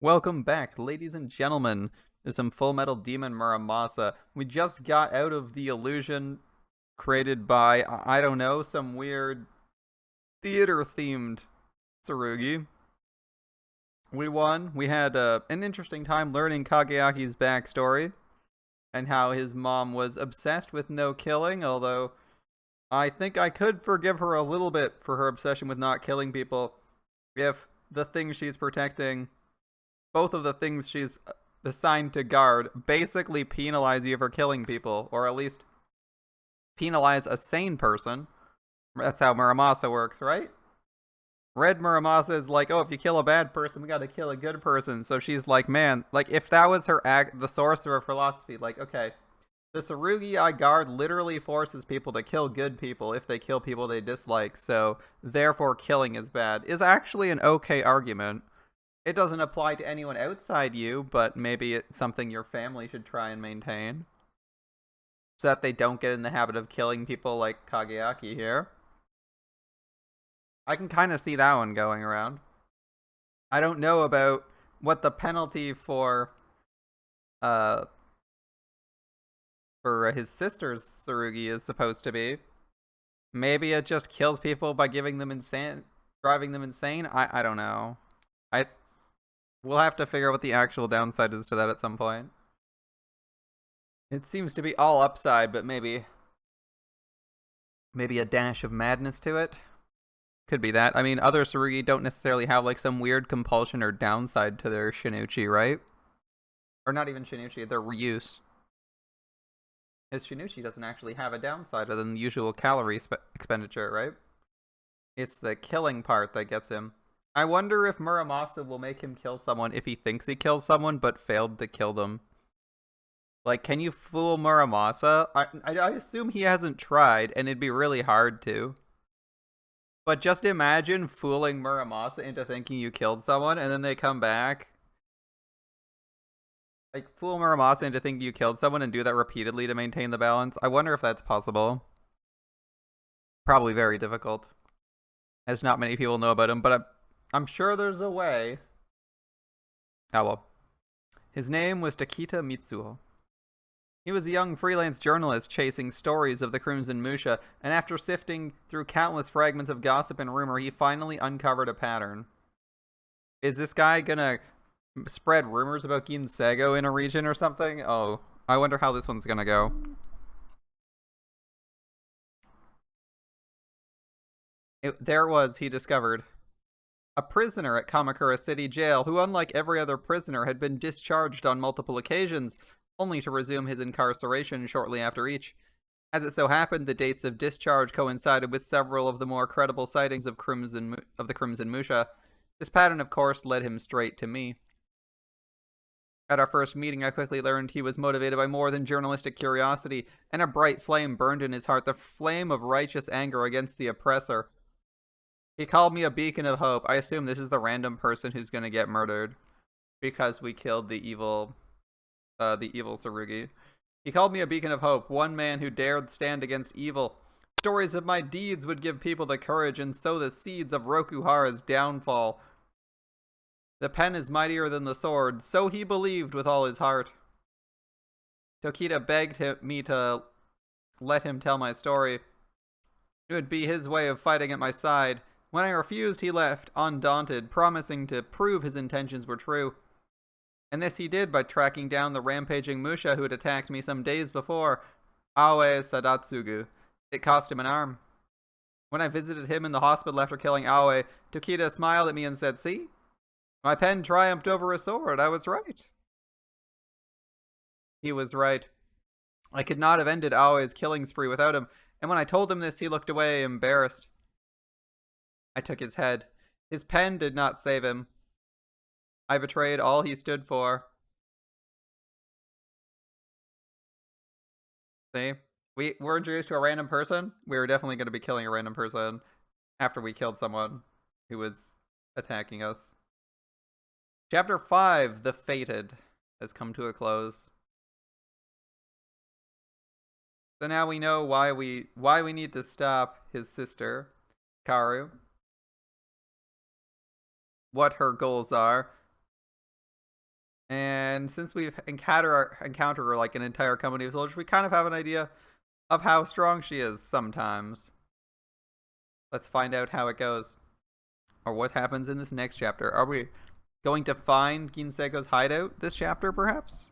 Welcome back, ladies and gentlemen, to some Full Metal Demon Muramasa. We just got out of the illusion created by, I don't know, some weird theater-themed Tsurugi. We won. We had an interesting time learning Kageaki's backstory and how his mom was obsessed with no killing, although I think I could forgive her a little bit for her obsession with not killing people if the thing she's protecting, both of the things she's assigned to guard, basically penalize you for killing people, or at least penalize a sane person. That's how Muramasa works, right? Red Muramasa is like, oh, if you kill a bad person, we gotta kill a good person. So she's like, man, like if that was her the sorcerer philosophy, like, okay, the Tsurugi I guard literally forces people to kill good people if they kill people they dislike, so therefore killing is bad, is actually an okay argument. It doesn't apply to anyone outside you, but maybe it's something your family should try and maintain, so that they don't get in the habit of killing people like Kageaki here. I can kind of see that one going around. I don't know about what the penalty uh for his sister's Tsurugi is supposed to be. Maybe it just kills people by driving them insane. I don't know. I We'll have to figure out what the actual downside is to that at some point. It seems to be all upside, but maybe a dash of madness to it. Could be that. I mean, other Tsurugi don't necessarily have like some weird compulsion or downside to their Shinuchi, right? Or not even Shinuchi, their reuse. His Shinuchi doesn't actually have a downside other than the usual calorie expenditure, right? It's the killing part that gets him. I wonder if Muramasa will make him kill someone if he thinks he killed someone but failed to kill them. Like, can you fool Muramasa? I assume he hasn't tried, and it'd be really hard to. But just imagine fooling Muramasa into thinking you killed someone, and then they come back. Like, fool Muramasa into thinking you killed someone and do that repeatedly to maintain the balance. I wonder if that's possible. Probably very difficult, as not many people know about him, but I'm sure there's a way. Oh well. His name was Takita Mitsuo. He was a young freelance journalist chasing stories of the Crimson Musha, and after sifting through countless fragments of gossip and rumor, he finally uncovered a pattern. Is this guy gonna spread rumors about Ginsego in a region or something? Oh, I wonder how this one's gonna go. There it was, he discovered. A prisoner at Kamakura City Jail who, unlike every other prisoner, had been discharged on multiple occasions, only to resume his incarceration shortly after each. As it so happened, the dates of discharge coincided with several of the more credible sightings of the Crimson Musha. This pattern, of course, led him straight to me. At our first meeting, I quickly learned he was motivated by more than journalistic curiosity, and a bright flame burned in his heart, the flame of righteous anger against the oppressor. He called me a beacon of hope. I assume this is the random person who's gonna get murdered because we killed the evil Tsurugi. He called me a beacon of hope, one man who dared stand against evil. Stories of my deeds would give people the courage and sow the seeds of Rokuhara's downfall. The pen is mightier than the sword, so he believed with all his heart. Tokita begged me to let him tell my story. It would be his way of fighting at my side. When I refused, he left, undaunted, promising to prove his intentions were true. And this he did by tracking down the rampaging Musha who had attacked me some days before, Aoe Sadatsugu. It cost him an arm. When I visited him in the hospital after killing Aoe, Tokita smiled at me and said, "See? My pen triumphed over a sword. I was right." He was right. I could not have ended Aoe's killing spree without him, and when I told him this, he looked away, embarrassed. I took his head. His pen did not save him. I betrayed all he stood for. See? We were introduced to a random person. We were definitely going to be killing a random person after we killed someone who was attacking us. Chapter 5, The Fated, has come to a close. So now we know why we need to stop his sister, Karu. What her goals are. And since we've encounter like an entire company of soldiers, we kind of have an idea of how strong she is sometimes. Let's find out how it goes. Or what happens in this next chapter. Are we going to find Ginsego's hideout this chapter, perhaps?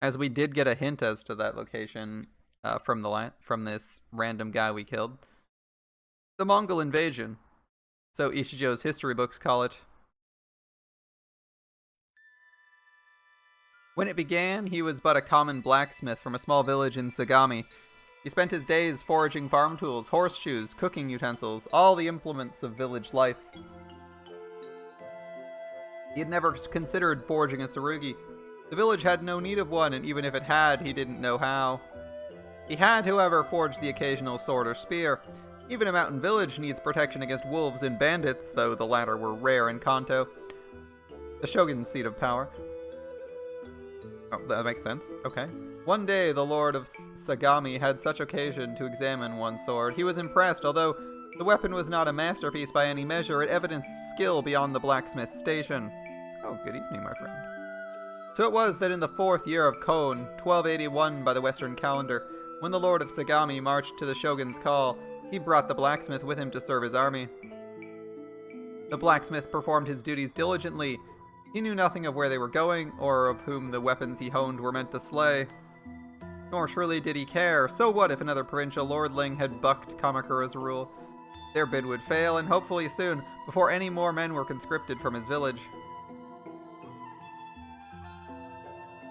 As we did get a hint as to that location from this random guy we killed. The Mongol invasion. So Ishijo's history books call it. When it began, he was but a common blacksmith from a small village in Sagami. He spent his days foraging farm tools, horseshoes, cooking utensils, all the implements of village life. He had never considered forging a tsurugi. The village had no need of one, and even if it had, he didn't know how. He had, however, forged the occasional sword or spear. Even a mountain village needs protection against wolves and bandits, though the latter were rare in Kanto, the shogun's seat of power. Oh, that makes sense. Okay. One day, the lord of Sagami had such occasion to examine one sword. He was impressed, although the weapon was not a masterpiece by any measure. It evidenced skill beyond the blacksmith's station. Oh, good evening, my friend. So it was that in the 4th year of Kon, 1281 by the Western calendar, when the lord of Sagami marched to the shogun's call, he brought the blacksmith with him to serve his army. The blacksmith performed his duties diligently. He knew nothing of where they were going, or of whom the weapons he honed were meant to slay. Nor surely did he care. So what if another provincial lordling had bucked Kamakura's rule? Their bid would fail, and hopefully soon, before any more men were conscripted from his village.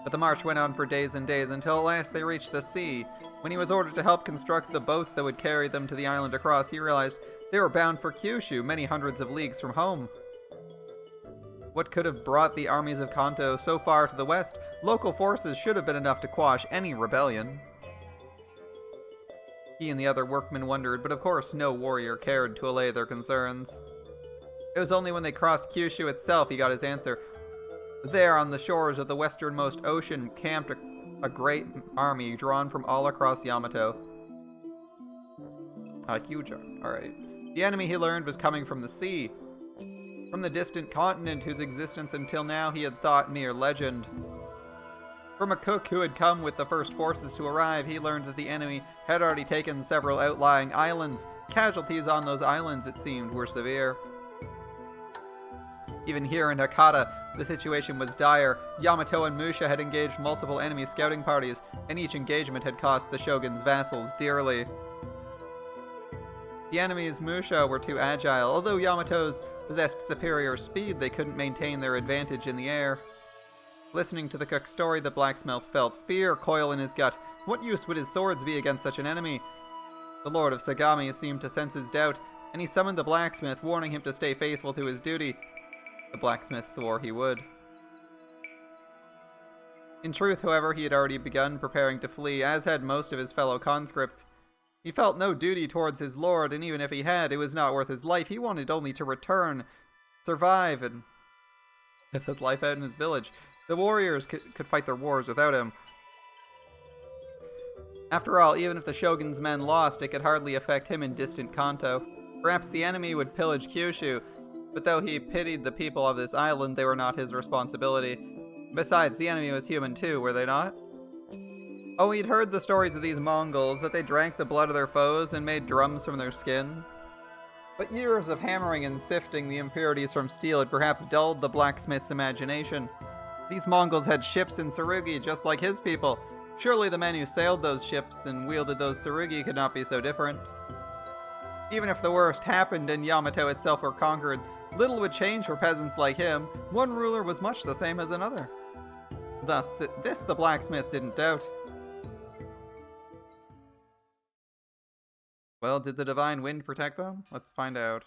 But the march went on for days and days, until at last they reached the sea. When he was ordered to help construct the boats that would carry them to the island across, he realized they were bound for Kyushu, many hundreds of leagues from home. What could have brought the armies of Kanto so far to the west? Local forces should have been enough to quash any rebellion. He and the other workmen wondered, but of course no warrior cared to allay their concerns. It was only when they crossed Kyushu itself he got his answer. There, on the shores of the westernmost ocean, camped a great army drawn from all across Yamato. A huge army. Alright. The enemy, he learned, was coming from the sea. From the distant continent whose existence until now he had thought mere legend. From a cook who had come with the first forces to arrive, he learned that the enemy had already taken several outlying islands. Casualties on those islands, it seemed, were severe. Even here in Hakata, the situation was dire. Yamato and Musha had engaged multiple enemy scouting parties, and each engagement had cost the shogun's vassals dearly. The enemy's Musha were too agile. Although Yamato's possessed superior speed, they couldn't maintain their advantage in the air. Listening to the cook's story, the blacksmith felt fear coil in his gut. What use would his swords be against such an enemy? The lord of Sagami seemed to sense his doubt, and he summoned the blacksmith, warning him to stay faithful to his duty. The blacksmith swore he would. In truth, however, he had already begun preparing to flee, as had most of his fellow conscripts. He felt no duty towards his lord, and even if he had, it was not worth his life. He wanted only to return, survive, and live his life out in his village. The warriors could fight their wars without him. After all, even if the shogun's men lost, it could hardly affect him in distant Kanto. Perhaps the enemy would pillage Kyushu, but though he pitied the people of this island, they were not his responsibility. Besides, the enemy was human too, were they not? Oh, he'd heard the stories of these Mongols, that they drank the blood of their foes and made drums from their skin. But years of hammering and sifting the impurities from steel had perhaps dulled the blacksmith's imagination. These Mongols had ships in Tsurugi just like his people. Surely the men who sailed those ships and wielded those Tsurugi could not be so different. Even if the worst happened and Yamato itself were conquered, little would change for peasants like him. One ruler was much the same as another. Thus, this the blacksmith didn't doubt. Well, did the divine wind protect them? Let's find out.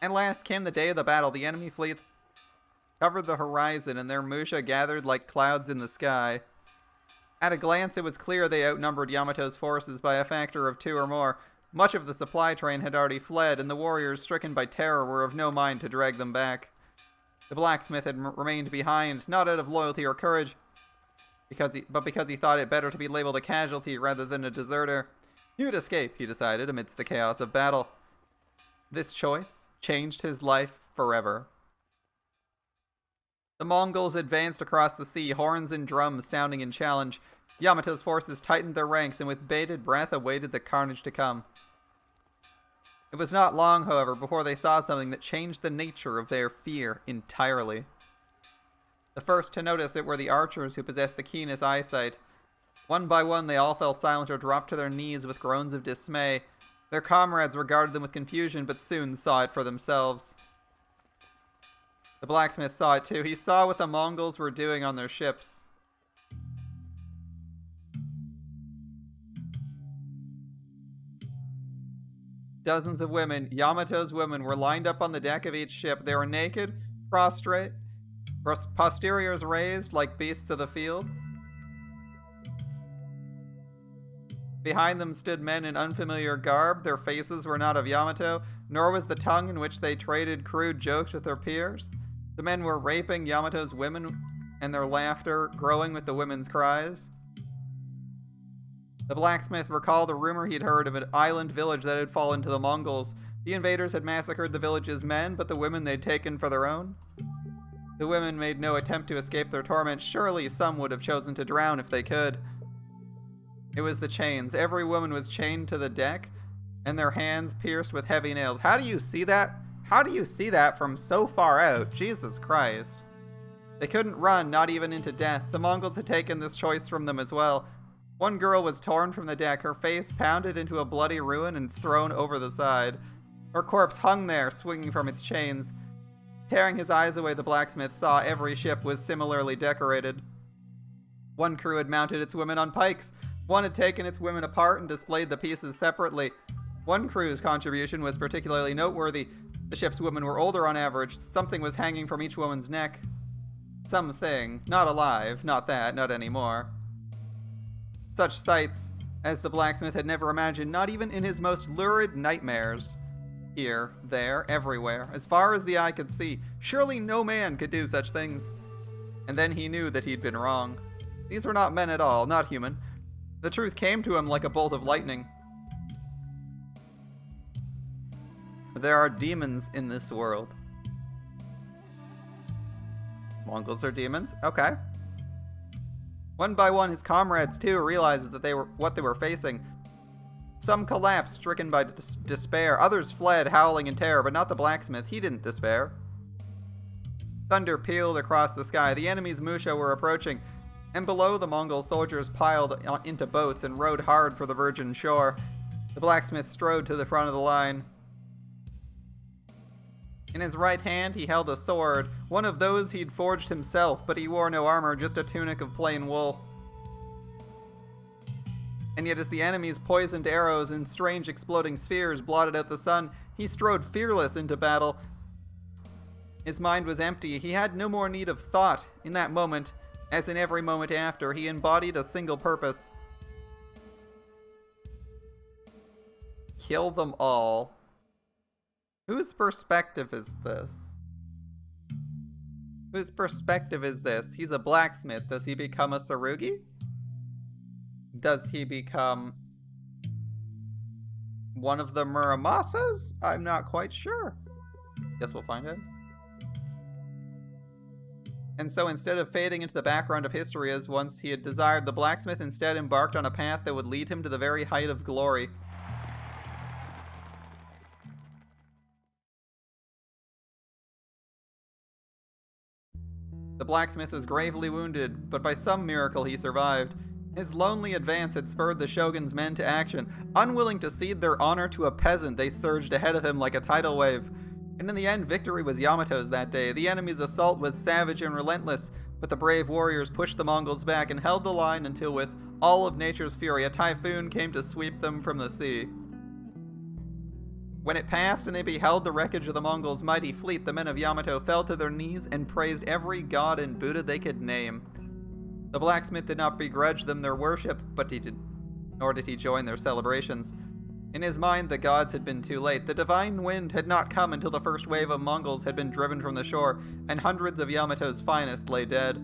At last came the day of the battle. The enemy fleets covered the horizon, and their Musha gathered like clouds in the sky. At a glance, it was clear they outnumbered Yamato's forces by a factor of 2 or more. Much of the supply train had already fled, and the warriors, stricken by terror, were of no mind to drag them back. The blacksmith had remained behind, not out of loyalty or courage, but because he thought it better to be labeled a casualty rather than a deserter. He would escape, he decided, amidst the chaos of battle. This choice changed his life forever. The Mongols advanced across the sea, horns and drums sounding in challenge. Yamato's forces tightened their ranks and with bated breath awaited the carnage to come. It was not long, however, before they saw something that changed the nature of their fear entirely. The first to notice it were the archers who possessed the keenest eyesight. One by one they all fell silent or dropped to their knees with groans of dismay. Their comrades regarded them with confusion, but soon saw it for themselves. The blacksmith saw it too. He saw what the Mongols were doing on their ships. Dozens of women, Yamato's women, were lined up on the deck of each ship. They were naked, prostrate, posteriors raised like beasts of the field. Behind them stood men in unfamiliar garb. Their faces were not of Yamato, nor was the tongue in which they traded crude jokes with their peers. The men were raping Yamato's women, and their laughter growing with the women's cries. The blacksmith recalled a rumor he'd heard of an island village that had fallen to the Mongols. The invaders had massacred the village's men, but the women they'd taken for their own. The women made no attempt to escape their torment. Surely some would have chosen to drown if they could. It was the chains. Every woman was chained to the deck, and their hands pierced with heavy nails. How do you see that? How do you see that from so far out? Jesus Christ. They couldn't run, not even into death. The Mongols had taken this choice from them as well. One girl was torn from the deck, her face pounded into a bloody ruin and thrown over the side. Her corpse hung there, swinging from its chains. Tearing his eyes away, the blacksmith saw every ship was similarly decorated. One crew had mounted its women on pikes. One had taken its women apart and displayed the pieces separately. One crew's contribution was particularly noteworthy. The ship's women were older on average. Something was hanging from each woman's neck. Something. Not alive. Not that. Not anymore. Such sights as the blacksmith had never imagined, not even in his most lurid nightmares. Here, there, everywhere, as far as the eye could see. Surely no man could do such things. And then he knew that he'd been wrong. These were not men at all, not human. The truth came to him like a bolt of lightning. There are demons in this world. Mongols are demons? Okay. One by one, his comrades, too, realized that what they were facing. Some collapsed, stricken by despair. Others fled, howling in terror, but not the blacksmith. He didn't despair. Thunder pealed across the sky. The enemy's Musha were approaching, and below the Mongol soldiers piled into boats and rowed hard for the virgin shore. The blacksmith strode to the front of the line. In his right hand, he held a sword, one of those he'd forged himself, but he wore no armor, just a tunic of plain wool. And yet as the enemy's poisoned arrows and strange exploding spheres blotted out the sun, he strode fearless into battle. His mind was empty. He had no more need of thought. In that moment, as in every moment after, he embodied a single purpose. Kill them all. Whose perspective is this? Whose perspective is this? He's a blacksmith. Does he become a Sarugi? Does he become one of the Muramasas? I'm not quite sure. Guess we'll find out. And so instead of fading into the background of history as once he had desired, the blacksmith instead embarked on a path that would lead him to the very height of glory. The blacksmith was gravely wounded, but by some miracle he survived. His lonely advance had spurred the Shogun's men to action. Unwilling to cede their honor to a peasant, they surged ahead of him like a tidal wave. And in the end, victory was Yamato's that day. The enemy's assault was savage and relentless, but the brave warriors pushed the Mongols back and held the line until, with all of nature's fury, a typhoon came to sweep them from the sea. When it passed and they beheld the wreckage of the Mongols' mighty fleet, the men of Yamato fell to their knees and praised every god and Buddha they could name. The blacksmith did not begrudge them their worship, nor did he join their celebrations. In his mind, the gods had been too late. The divine wind had not come until the first wave of Mongols had been driven from the shore, and hundreds of Yamato's finest lay dead.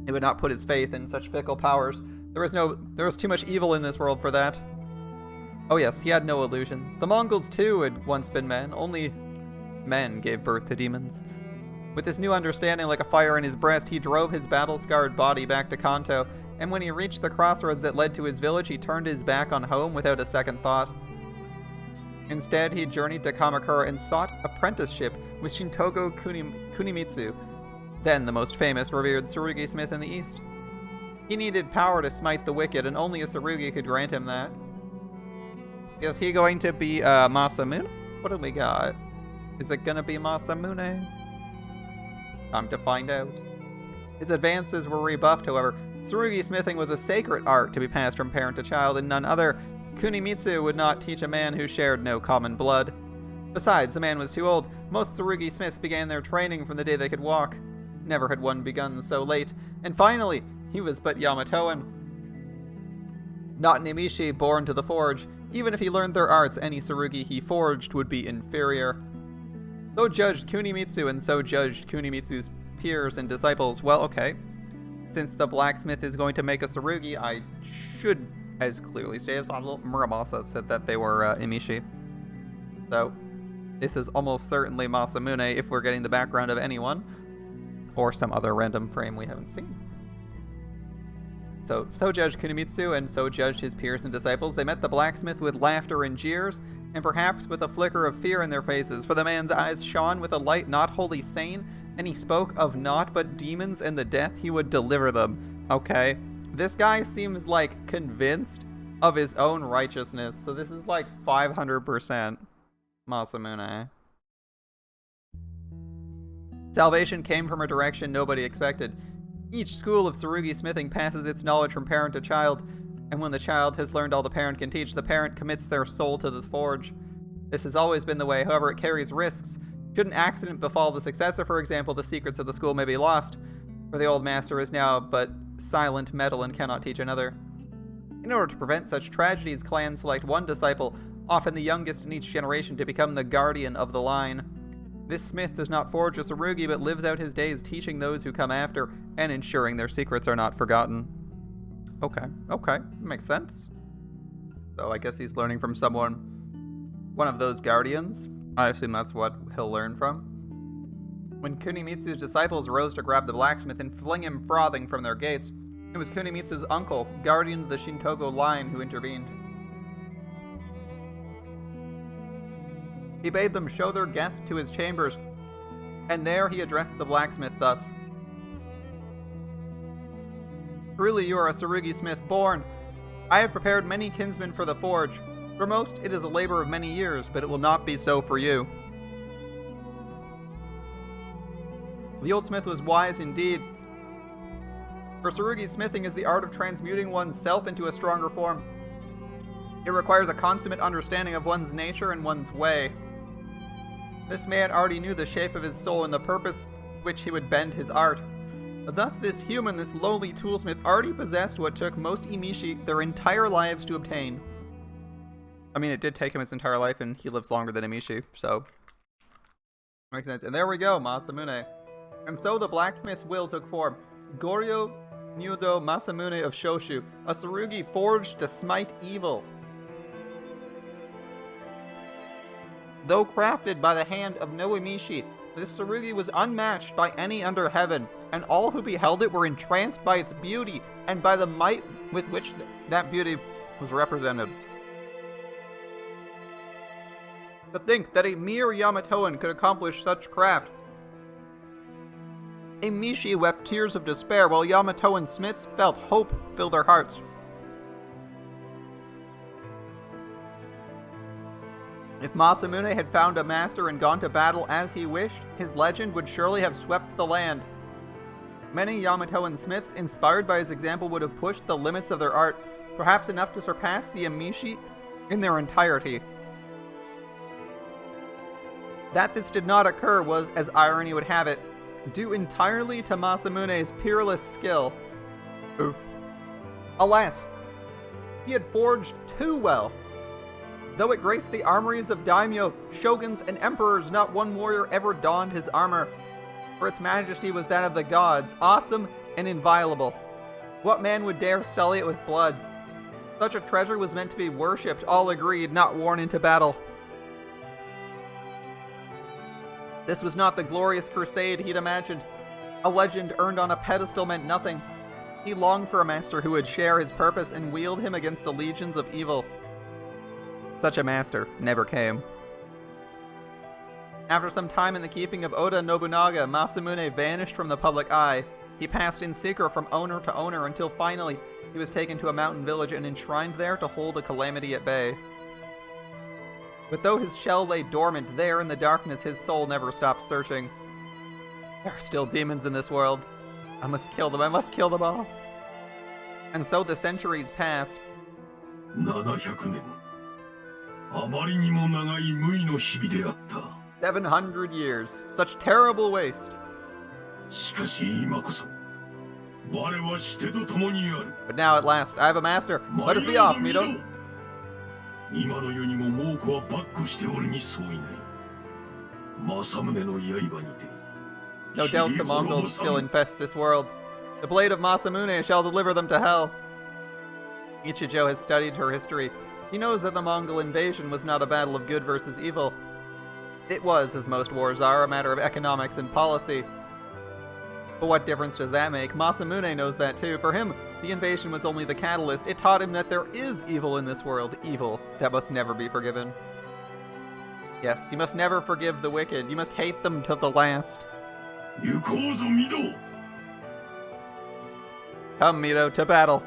He would not put his faith in such fickle powers. There was too much evil in this world for that. Oh yes, he had no illusions. The Mongols too had once been men. Only men gave birth to demons. With this new understanding like a fire in his breast, he drove his battle-scarred body back to Kanto, and when he reached the crossroads that led to his village, he turned his back on home without a second thought. Instead, he journeyed to Kamakura and sought apprenticeship with Shintogo Kunimitsu, then the most famous revered tsurugi smith in the East. He needed power to smite the wicked, and only a tsurugi could grant him that. Is he going to be Masamune? What do we got? Is it gonna be Masamune? Time to find out. His advances were rebuffed, however. Tsurugi smithing was a sacred art to be passed from parent to child, and none other. Kunimitsu would not teach a man who shared no common blood. Besides, the man was too old. Most tsurugi smiths began their training from the day they could walk. Never had one begun so late. And finally, he was but Yamatoan. Not an emishi born to the forge. Even if he learned their arts, any tsurugi he forged would be inferior. So judged Kunimitsu, and so judged Kunimitsu's peers and disciples. Well, okay. Since the blacksmith is going to make a tsurugi, I should as clearly say as possible. Muramasa said that they were emishi. So, this is almost certainly Masamune if we're getting the background of anyone. Or some other random frame we haven't seen. So judged Kunimitsu, and so judged his peers and disciples. They met the blacksmith with laughter and jeers, and perhaps with a flicker of fear in their faces, for the man's eyes shone with a light not wholly sane, and he spoke of naught but demons and the death he would deliver them. Okay, this guy seems like convinced of his own righteousness, so this is like 500% Masamune. Salvation came from a direction nobody expected. Each school of tsurugi smithing passes its knowledge from parent to child, and when the child has learned all the parent can teach, the parent commits their soul to the forge. This has always been the way, however it carries risks. Should an accident befall the successor, for example, the secrets of the school may be lost, for the old master is now but silent metal and cannot teach another. In order to prevent such tragedies, clans select one disciple, often the youngest in each generation, to become the guardian of the line. This smith does not forge a tsurugi, but lives out his days teaching those who come after and ensuring their secrets are not forgotten. Okay, makes sense. So I guess he's learning from one of those guardians. I assume that's what he'll learn from. When Kunimitsu's disciples rose to grab the blacksmith and fling him frothing from their gates, it was Kunimitsu's uncle, guardian of the Shintogo line, who intervened. He bade them show their guest to his chambers, and there he addressed the blacksmith thus. Truly you are a tsurugi smith born. I have prepared many kinsmen for the forge. For most, it is a labor of many years, but it will not be so for you. The old smith was wise indeed. For tsurugi smithing is the art of transmuting one's self into a stronger form. It requires a consummate understanding of one's nature and one's way. This man already knew the shape of his soul and the purpose which he would bend his art. Thus this lowly toolsmith, already possessed what took most emishi their entire lives to obtain. I mean, it did take him his entire life, and he lives longer than emishi, so makes sense. And there we go, Masamune. And so the blacksmith's will took form. Goryo Nyudo Masamune of Shoshu, a tsurugi forged to smite evil. Though crafted by the hand of no emishi, this tsurugi was unmatched by any under heaven, and all who beheld it were entranced by its beauty and by the might with which that beauty was represented. To think that a mere Yamatoan could accomplish such craft. Emishi wept tears of despair, while Yamatoan smiths felt hope fill their hearts. If Masamune had found a master and gone to battle as he wished, his legend would surely have swept the land. Many Yamatoan smiths, inspired by his example, would have pushed the limits of their art, perhaps enough to surpass the emishi in their entirety. That this did not occur was, as irony would have it, due entirely to Masamune's peerless skill. Oof. Alas, he had forged too well. Though it graced the armories of daimyo, shoguns, and emperors, not one warrior ever donned his armor, for its majesty was that of the gods, awesome and inviolable. What man would dare sully it with blood? Such a treasure was meant to be worshipped, all agreed, not worn into battle. This was not the glorious crusade he'd imagined. A legend earned on a pedestal meant nothing. He longed for a master who would share his purpose and wield him against the legions of evil. Such a master never came. After some time in the keeping of Oda Nobunaga, Masamune vanished from the public eye. He passed in secret from owner to owner until finally he was taken to a mountain village and enshrined there to hold a calamity at bay. But though his shell lay dormant there in the darkness, his soul never stopped searching. There are still demons in this world. I must kill them all. And so the centuries passed. 700年。あまりにも長い無為の日々であった。700 years. Such terrible waste. しかし今こそ、我はしてと共にある。But now at last, I have a master. Let us be off, Mito. 今の世にも猛虎は跋扈しておるに相違ない。政宗の刃にて。No doubt the Mongols still infest this world. The blade of Masamune shall deliver them to hell. Ichijo has studied her history. He knows that the Mongol invasion was not a battle of good versus evil. It was, as most wars are, a matter of economics and policy. But what difference does that make? Masamune knows that too. For him, the invasion was only the catalyst. It taught him that there is evil in this world. Evil that must never be forgiven. Yes, you must never forgive the wicked. You must hate them to the last. 行こうぞ、ミド。Come, Mito, to battle.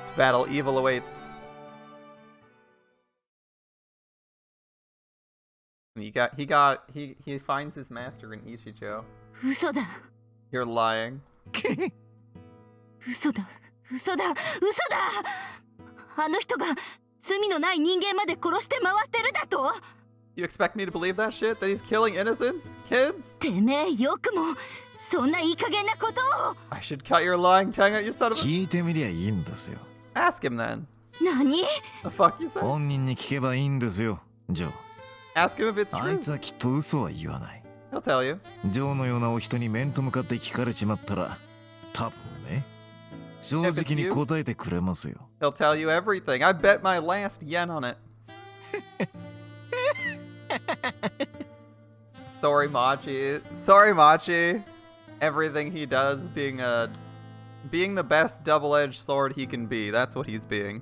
To battle, evil awaits. He finds his master in Ichijo. 嘘だ。 You're lying. 嘘だ。あの人が罪のない人間まで殺して回ってるだと？ You expect me to believe that shit? That he's killing innocents? Kids? てめえよくもそんないい加減なことを。 I should cut your lying tongue out, you son of a... 聞いてみりゃいいんですよ。 Ask him then. 何？ The fuck you say? 本人に聞けばいいんですよ、ジョー。 Ask him if it's あい true. つはきっと嘘は言わない。 He'll tell you. ジョーのようなお人に面と向かって聞かれちまったら、多分ね、正直に答えてくれますよ。 He'll tell you everything. I bet my last yen on it. Sorry, Machi. Everything he does being the best double-edged sword he can be. That's what he's being.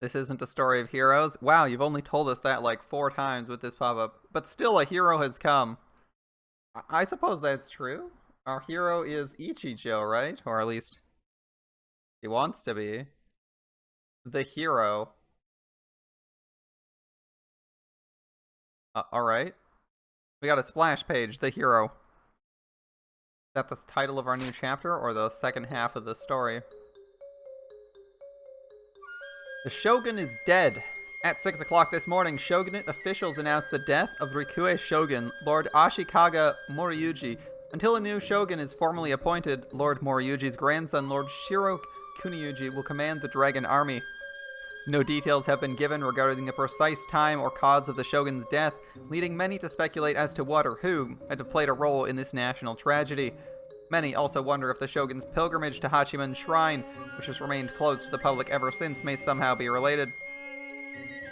This isn't a story of heroes. Wow, you've only told us that like 4 times with this pop-up. But still, a hero has come. I suppose that's true. Our hero is Ichijo, right? Or at least he wants to be. The hero. Alright. We got a splash page, the hero. Is that the title of our new chapter, or the second half of the story? The Shogun is dead. At 6 o'clock this morning, Shogunate officials announced the death of Rikue Shogun, Lord Ashikaga Moriyuji. Until a new Shogun is formally appointed, Lord Moriyuji's grandson, Lord Shiro Kuniyuji, will command the Dragon Army. No details have been given regarding the precise time or cause of the Shogun's death, leading many to speculate as to what or who had played a role in this national tragedy. Many also wonder if the Shogun's pilgrimage to Hachiman Shrine, which has remained closed to the public ever since, may somehow be related.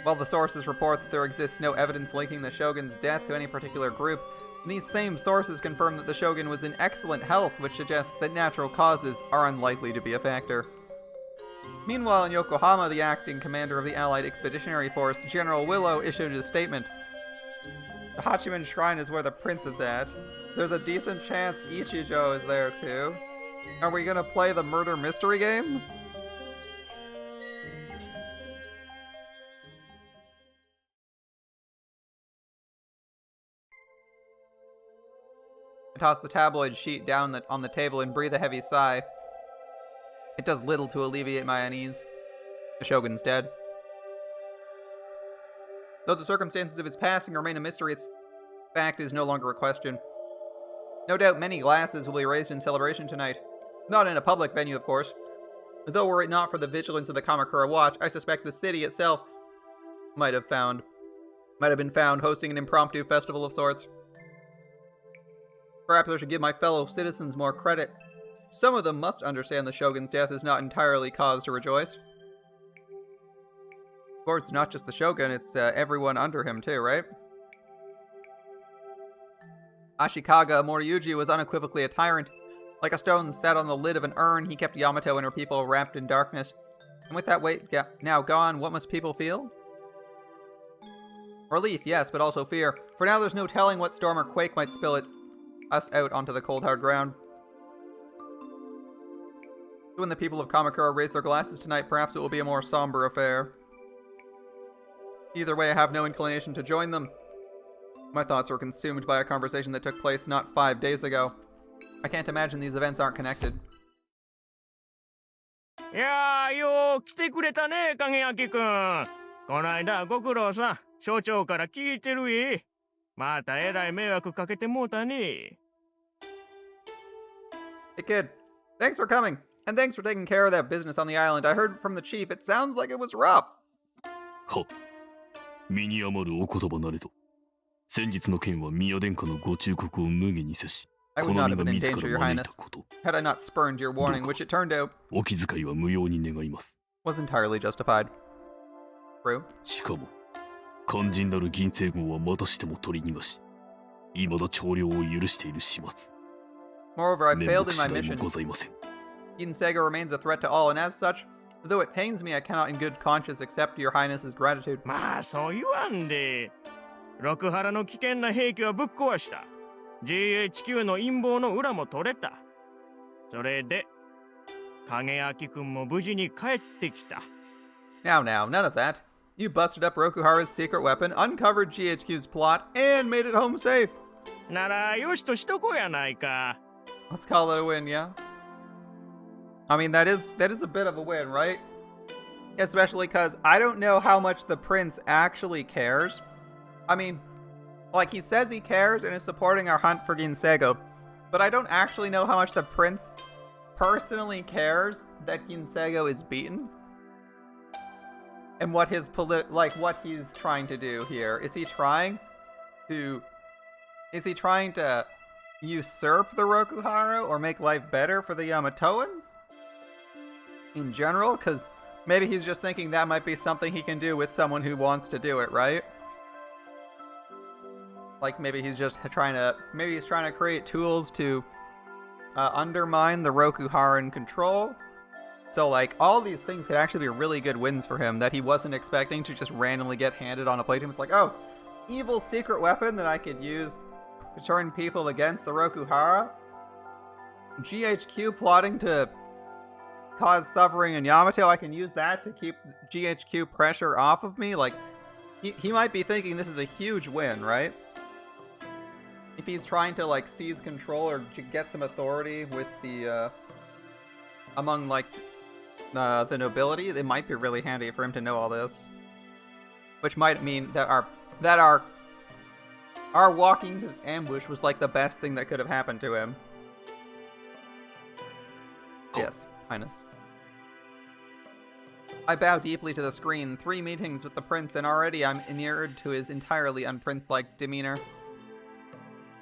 While the sources report that there exists no evidence linking the Shogun's death to any particular group, these same sources confirm that the Shogun was in excellent health, which suggests that natural causes are unlikely to be a factor. Meanwhile, in Yokohama, the acting commander of the Allied Expeditionary Force, General Willow, issued a statement. The Hachiman Shrine is where the prince is at. There's a decent chance Ichijo is there too. Are we gonna play the murder mystery game? I toss the tabloid sheet down on the table and breathe a heavy sigh. It does little to alleviate my unease. The Shogun's dead. Though the circumstances of his passing remain a mystery, its fact is no longer a question. No doubt many glasses will be raised in celebration tonight. Not in a public venue, of course. Though were it not for the vigilance of the Kamakura Watch, I suspect the city itself might have been found hosting an impromptu festival of sorts. Perhaps I should give my fellow citizens more credit. Some of them must understand the Shogun's death is not entirely cause to rejoice. Of course, it's not just the Shogun, it's everyone under him too, right? Ashikaga Moriyuji was unequivocally a tyrant. Like a stone set on the lid of an urn, he kept Yamato and her people wrapped in darkness. And with that weight now gone, what must people feel? Relief, yes, but also fear. For now, there's no telling what storm or quake might spill us out onto the cold, hard ground. When the people of Kamakura raise their glasses tonight, perhaps it will be a more somber affair. Either way, I have no inclination to join them. My thoughts were consumed by a conversation that took place not 5 days ago. I can't imagine these events aren't connected. いやーよう来てくれたね影明くん。こないだご苦労さん所長から聞いてるい。またえらい迷惑かけてもうたね。 Hey kid, thanks for coming, and thanks for taking care of that business on the island. I heard from the chief, it sounds like it was rough. は、身に余るお言葉なれと。先日の件は宮殿下のご忠告を無下にせし。 I would not have been in danger, Your Highness, had I not spurned your warning, which it turned out お気遣いは無用に願います。 was entirely justified. True. しかも、肝心なる銀星号はまたしても取り逃がし、未だ長領を許している始末。 Moreover, I 面 failed 目 in my 次第も mission. ございません。 Ginsego remains a threat to all, and as such, though it pains me, I cannot in good conscience accept Your Highness's gratitude. まあそう言わんで。六原の危険な兵器はぶっ壊した。GHQ の陰謀の裏も取れた。それで、影明くんも無事に帰ってきた。 Now, none of that. You busted up Rokuhara's secret weapon, uncovered GHQ's plot, and made it home safe. ならよしとしとこうやないか。 Let's call it a win, yeah? I mean, that is a bit of a win, right? Especially because I don't know how much the prince actually cares. I mean, like, he says he cares and is supporting our hunt for Ginsego, but I don't actually know how much the prince personally cares that Ginsego is beaten. And what his what he's trying to do here. Is he trying to usurp the Rokuhara or make life better for the Yamatoans? In general? Because maybe he's just thinking that might be something he can do with someone who wants to do it, right? Like maybe he's trying to create tools to undermine the Rokuharan control. So like all these things could actually be really good wins for him that he wasn't expecting to just randomly get handed on a plate. It's like, oh, evil secret weapon that I could use to turn people against the Rokuhara. GHQ plotting to cause suffering in Yamato. I can use that to keep GHQ pressure off of me. Like he might be thinking this is a huge win, right? If he's trying to like seize control or get some authority with the among like the nobility, it might be really handy for him to know all this. Which might mean that our walking into this ambush was like the best thing that could have happened to him. Yes, Highness. I bow deeply to the screen. 3 meetings with the prince, and already I'm inured to his entirely unprince-like demeanor.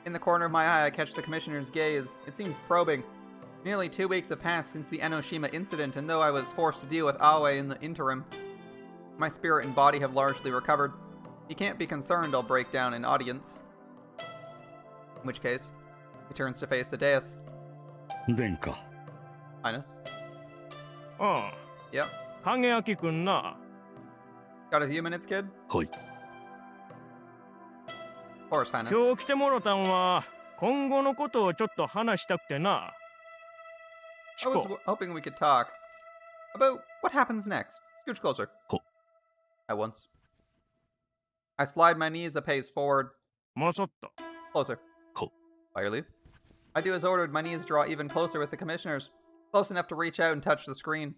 In the corner of my eye, I catch the commissioner's gaze. It seems probing. Nearly 2 weeks have passed since the Enoshima incident, and though I was forced to deal with Aoi in the interim, my spirit and body have largely recovered. He can't be concerned I'll break down in audience. In which case, he turns to face the dais. 殿下。 Highness? うん。 Yep. 影明くんな。 Got a few minutes, kid? はい。 Of course, Highness. 今日来てもろたんは今後のことをちょっと話したくてな。 I was hoping we could talk about what happens next. Scooch closer. Huh. At once. I slide my knees a pace forward. もうちょっと。 Closer. Huh. By your leave. I do as ordered. My knees draw even closer with the commissioners. Close enough to reach out and touch the screen.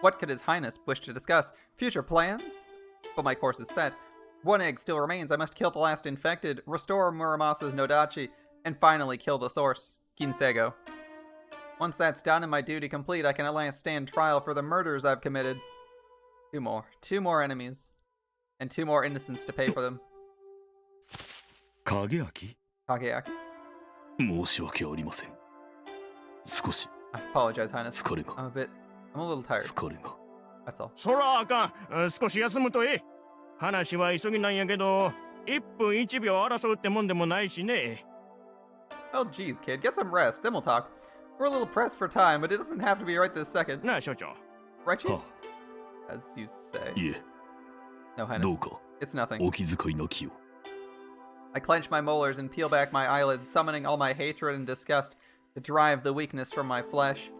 What could His Highness wish to discuss? Future plans? But my course is set. One egg still remains. I must kill the last infected, restore Muramasa's Nodachi, and finally kill the source, Ginsego. Once that's done and my duty complete, I can at last stand trial for the murders I've committed. 2 more. 2 more enemies. And 2 more innocents to pay for them. 影明 Kageaki. 申し訳ありません。少し I apologize, Highness. 疲れが I'm a little tired. 疲れが That's all. そらあかん。少し休むとええ。話は急ぎなんやけど、1分1秒争うってもんでもないしね。Oh, geez, kid. Get some rest. Then we'll talk. We're a little pressed for time, but it doesn't have to be right this second. なあ、所長。 Right, Chief? は As you say. いえ No, ど Highness. うか It's nothing. お気遣いなきよ I clench my molars and peel back my eyelids, summoning all my hatred and disgust to drive the weakness from my flesh.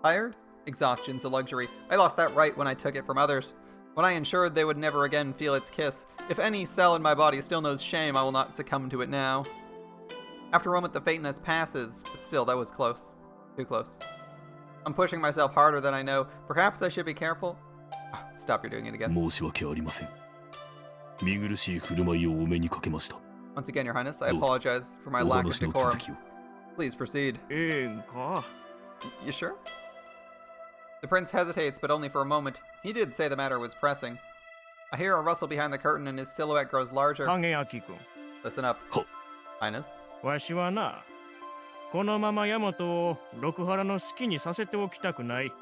Tired? Exhaustion's a luxury. I lost that right when I took it from others. When I ensured they would never again feel its kiss. If any cell in my body still knows shame, I will not succumb to it now. After a moment, the faintness passes, but still, that was close. Too close. I'm pushing myself harder than I know. Perhaps I should be careful? Stop, you're doing it again. 申し訳ありません見苦しい振る舞いをお目にかけました Once again, Your Highness, I どうぞ。 apologize for my お lack of 話の decorum. 続きを Please proceed. ええんか。 You sure? The prince hesitates, but only for a moment. He did say the matter was pressing. I hear a rustle behind the curtain and his silhouette grows larger. 影明君。 Listen up, は Highness. わしはな、このままヤマトを六原の好きにさせておきたくない。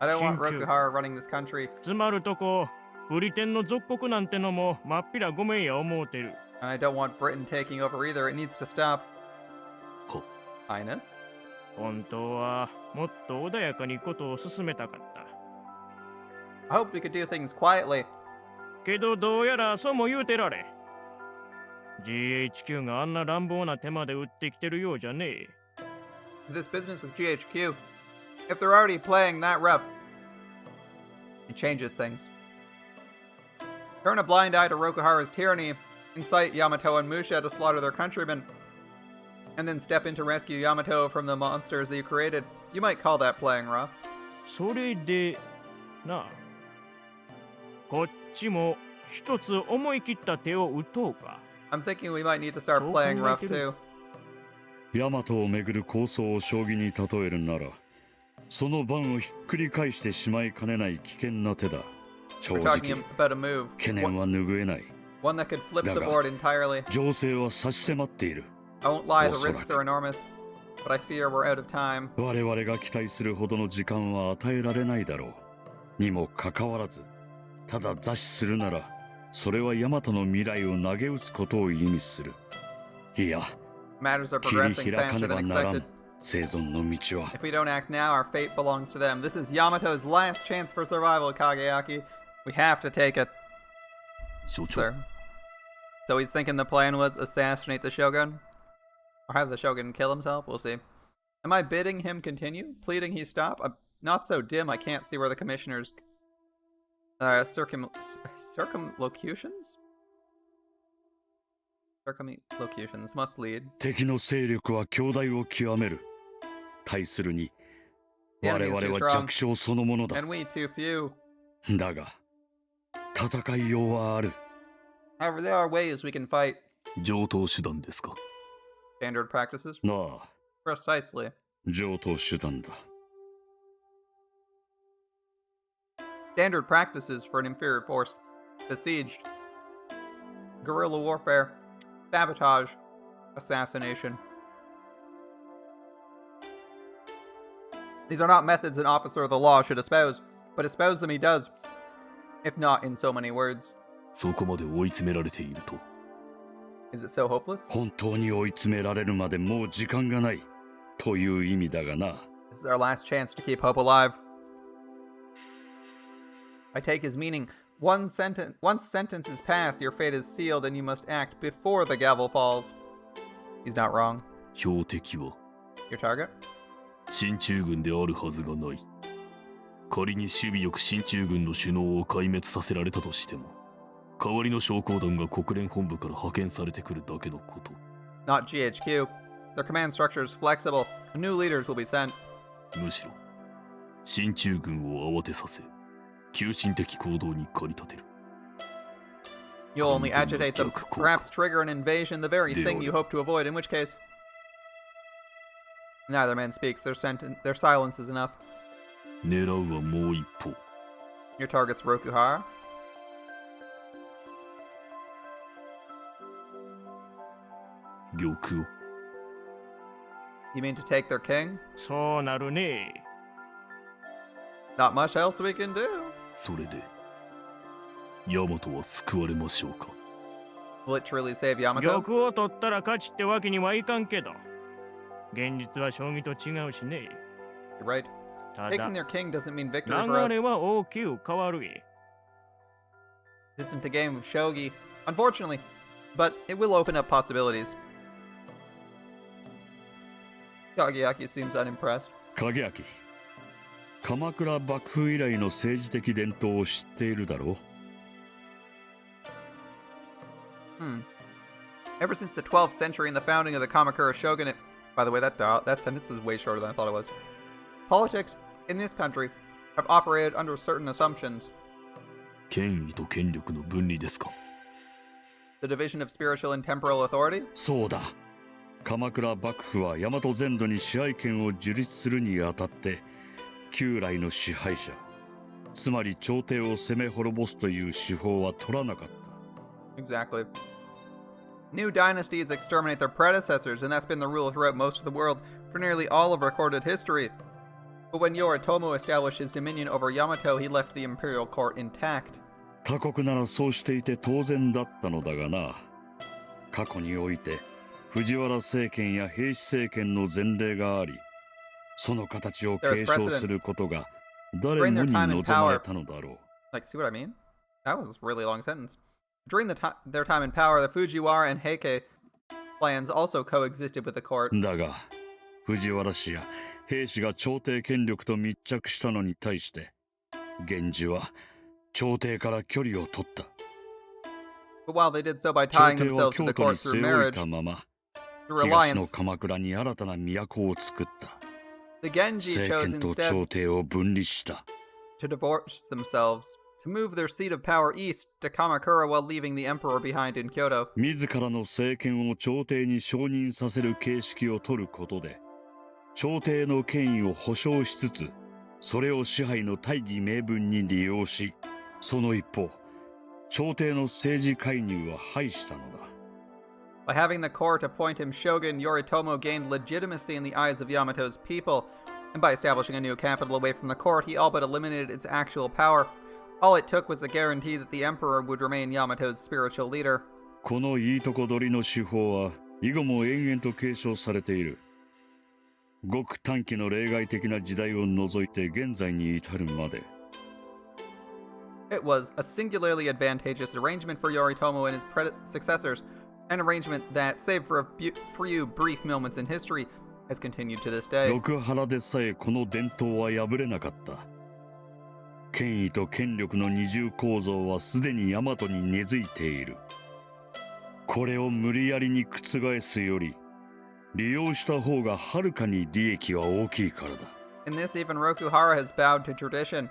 I don't want 心中。 Rokuhara running this country, つまるとこ、ブリテンの属国なんてのもまっぴらごめんや思うてる。 and I don't want Britain taking over either. It needs to stop. は Highness? 本当はもっと穏やかにことを進めたかった。 I hope we could do things quietly. けどどうやらそうも言うてられ。GHQ があんな乱暴な手まで打ってきてるようじゃねえ。 This business with GHQ, if they're already playing that rough, it changes things. Turn a blind eye to Rokuhara's tyranny, incite Yamato and Musha to slaughter their countrymen, and then step in to rescue Yamato from the monsters that you created. You might call that playing rough. それで、なあ、こっちも一つ思い切った手を打とうか。 I'm thinking we might need to start playing rough too. ヤマトをめぐる構想を将棋に例えるなら、その盤をひっくり返してしまいかねない危険な手だ。正 We're 直、 talking about a move, 懸念は拭えない。 one that could flip the Daga. board entirely. 情勢は差し迫っている。 I won't lie, the Osaraku. risks are enormous, but I fear we're out of time. 我々が期待するほどの時間は与えられないだろう。にもかかわらず、ただ座視するなら、それはヤマトの未来を投げ打つことを意味する。いや、 Matters are 切り progressing 開か faster ね than ばなら expected. ん。生存の道は。 If we don't act now, our fate belongs to them. This is Yamato's last chance for survival, Kageaki. We have to take it, 所長 sir. So he's thinking the plan was assassinate the Shogun? Or have the Shogun kill himself? We'll see. Am I bidding him continue? Pleading he stop? I'm not so dim I can't see where the commissioner's circumlocutions? Circumlocutions must lead. 敵の勢力は強大を極める。対するに、 The 我 enemy is 々 too は strong, 弱小そのものだ。 and we too few. だが、戦いようはある。 However, there are ways we can fight. 上等手段ですか Standard practices? なあ、 Precisely. 上等手段だ。 Standard practices for an inferior force. Besieged. Guerrilla warfare. Sabotage. Assassination. These are not methods an officer of the law should espouse, but espouse them he does, if not in so many words. そこまで追い詰められていると Is it so hopeless? 本当に追い詰められるまでもう時間がない。という意味だがな。 This is our last chance to keep hope alive. I take his meaning. Once sentence is passed, your fate is sealed, and you must act before the gavel falls. He's not wrong. 標的は Your target? 進駐軍であるはずがない仮に守備よく進駐軍の首脳を壊滅させられたとしても代わりの将校団が国連本部から派遣されてくるだけのこと Not GHQ. Their command structure is flexible. New leaders will be sent. むしろ進駐軍を慌てさせ急進的行動に駆り立てる You'll only agitate them, perhaps trigger an invasion, the very thing you hope to avoid, in which case... Neither man speaks. Their silence is enough. 狙うはもう一方 Your target's Rokuhara. 玉を You mean to take their king? そうなるね。 Not much else we can do. それでヤマトは救われましょうか。 Will it truly save Yamato? 玉を取ったら勝ちってわけにはいかんけど、現実は将棋と違うしね。 You're right. た Taking だ、 their king doesn't mean victory for 流 us. れは大きく変わるえ。 This isn't a game of shogi, unfortunately, but it will open up possibilities. Kageaki seems unimpressed. 影明、鎌倉幕府以来の政治的伝統を知っているだろう。 Ever since the 12th century and the founding of the Kamakura shogunate, by the way, that sentence is way shorter than I thought it was. Politics in this country have operated under certain assumptions. 権威と権力の分離ですか。 The division of spiritual and temporal authority? そうだ。鎌倉幕府は大和全土に支配権を樹立するにあたって旧来の支配者、つまり朝廷を攻め滅ぼすという手法は取らなかった。 Exactly. New dynasties exterminate their predecessors, and that's been the rule throughout most of the world for nearly all of recorded history. But when Yoritomo established his dominion over Yamato, he left the imperial court intact. 他国ならそうしていて当然だったのだがな。過去において藤原政権や平氏政権の前例があり、その形を継承することが誰もに望まれたのだろう。 Like, see what I mean? That was a really long sentence. During their time in power, the Fujiwara and Heike clans also coexisted with the court. だが、藤原氏や平氏が朝廷権力と密着したのに対して、源氏は朝廷から距離を取った。But while they did so by 朝 tying 廷は themselves to 京 the 都に court 背 through 負い marriage, たまま、 the 東の reliance, 鎌倉に新たな都を作った。 the Genji 政 chose 権と instead 朝廷を分離した。 to divorce themselves, to move their seat of power east to Kamakura while leaving the emperor behind in Kyoto. 自らの政権を朝廷に承認させる形式を取ることで、朝廷の権威を保障しつつ、それを支配の大義名分に利用し、その一方、朝廷の政治介入は排したのだ。 By having the court appoint him shogun, Yoritomo gained legitimacy in the eyes of Yamato's people, and by establishing a new capital away from the court, he all but eliminated its actual power. All it took was a guarantee that the emperor would remain Yamato's spiritual leader. このいいとこ取りの手法は以後も延々と継承されている。ごく短期の例外的な時代を除いて現在に至るまで。 It was a singularly advantageous arrangement for Yoritomo and his successors, an arrangement that, save for a few brief moments in history, has continued to this day. 六原でさえこの伝統は破れなかった。権威と権力の二重構造はすでに大和に根付いている。これを無理やりに覆すより、利用した方がはるかに利益は大きいからだ。 In this, even Rokuhara has bowed to tradition.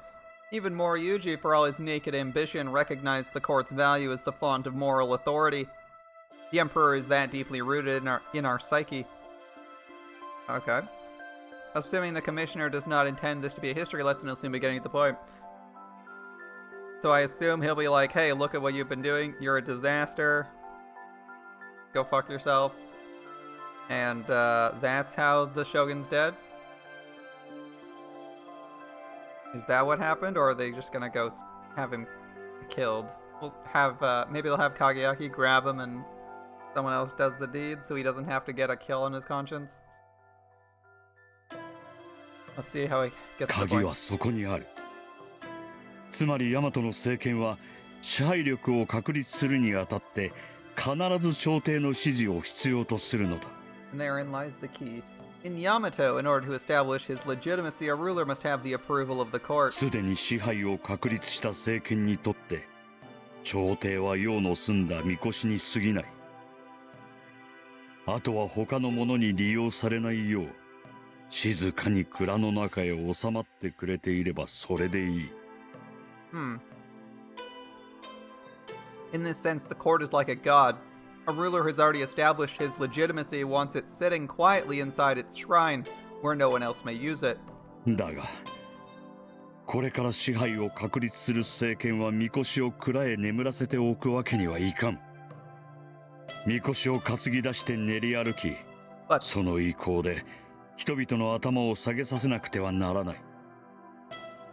Even Moriyuji, for all his naked ambition, recognized the court's value as the font of moral authority. The emperor is that deeply rooted in our psyche. Okay. Assuming the commissioner does not intend this to be a history lesson, he'll soon be getting to the point. So I assume he'll be like, hey, look at what you've been doing. You're a disaster. Go fuck yourself. And that's how the shogun's dead? Is that what happened, or are they just gonna go have him killed? We'll have, maybe they'll have Kageaki grab him and someone else does the deed so he doesn't have to get a kill on his conscience. Let's see how he gets to the 鍵 point. はそこにある。つまり大和の政権は支配力を確立するにあたって必ず朝廷の指示を必要とするのだ。 And therein lies the key. In Yamato, in order to establish his legitimacy, a ruler must have the approval of the court. すでに支配を確立した政権にとって朝廷は世の済んだみこしに過ぎない。あとは他の者に利用されないよう静かに蔵の中へ収まってくれていればそれでいい。In this sense, the court is like a god. A ruler has already established his legitimacy once it's sitting quietly inside its shrine, where no one else may use it. だがこれから支配を確立する政権はみこしを蔵へ眠らせておくわけにはいかん。みこしを担ぎ出して練り歩き、 But その意向で人々の頭を下げさせなくてはならない。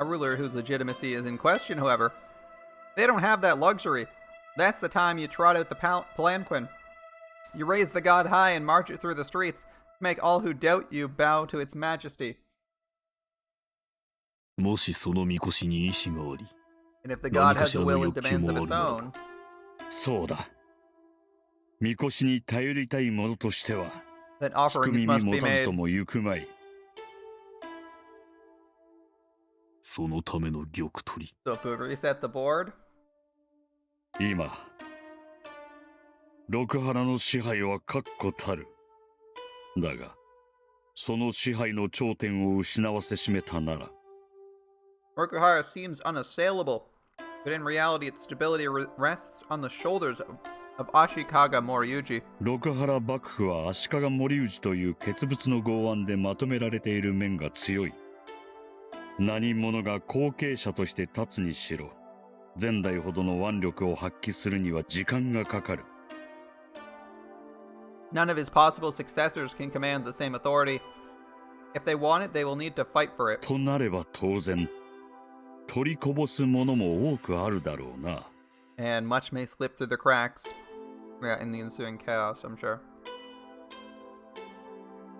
A ruler whose legitimacy is in question, however, they don't have that luxury. That's the time you trot out the palanquin. You raise the god high and march it through the streets, to make all who doubt you bow to its majesty. もしその神輿に意志があり、 And if the god has a will and demands of its own, そうだ。神輿に頼りたいものとしては、 then 聞く offerings 耳 must 持 be たず made. とも行くまい。 そのための玉取り。 So if we reset the board, 今、六原の支配は確固たる。だが、その支配の頂点を失わせしめたなら、 Rokuhara seems unassailable, but in reality its stability rests on the shoulders of Ashikaga Moriyuji. 六原幕府は足利森氏という傑物の剛腕でまとめられている面が強い。何者が後継者として立つにしろ、前代ほどの腕力を発揮するには時間がかかる。 None of his possible successors can command the same authority. If they want it, they will need to fight for it. となれば当然、取りこぼすものも多くあるだろうな。 And much may slip through the cracks. Yeah, in the ensuing chaos, I'm sure.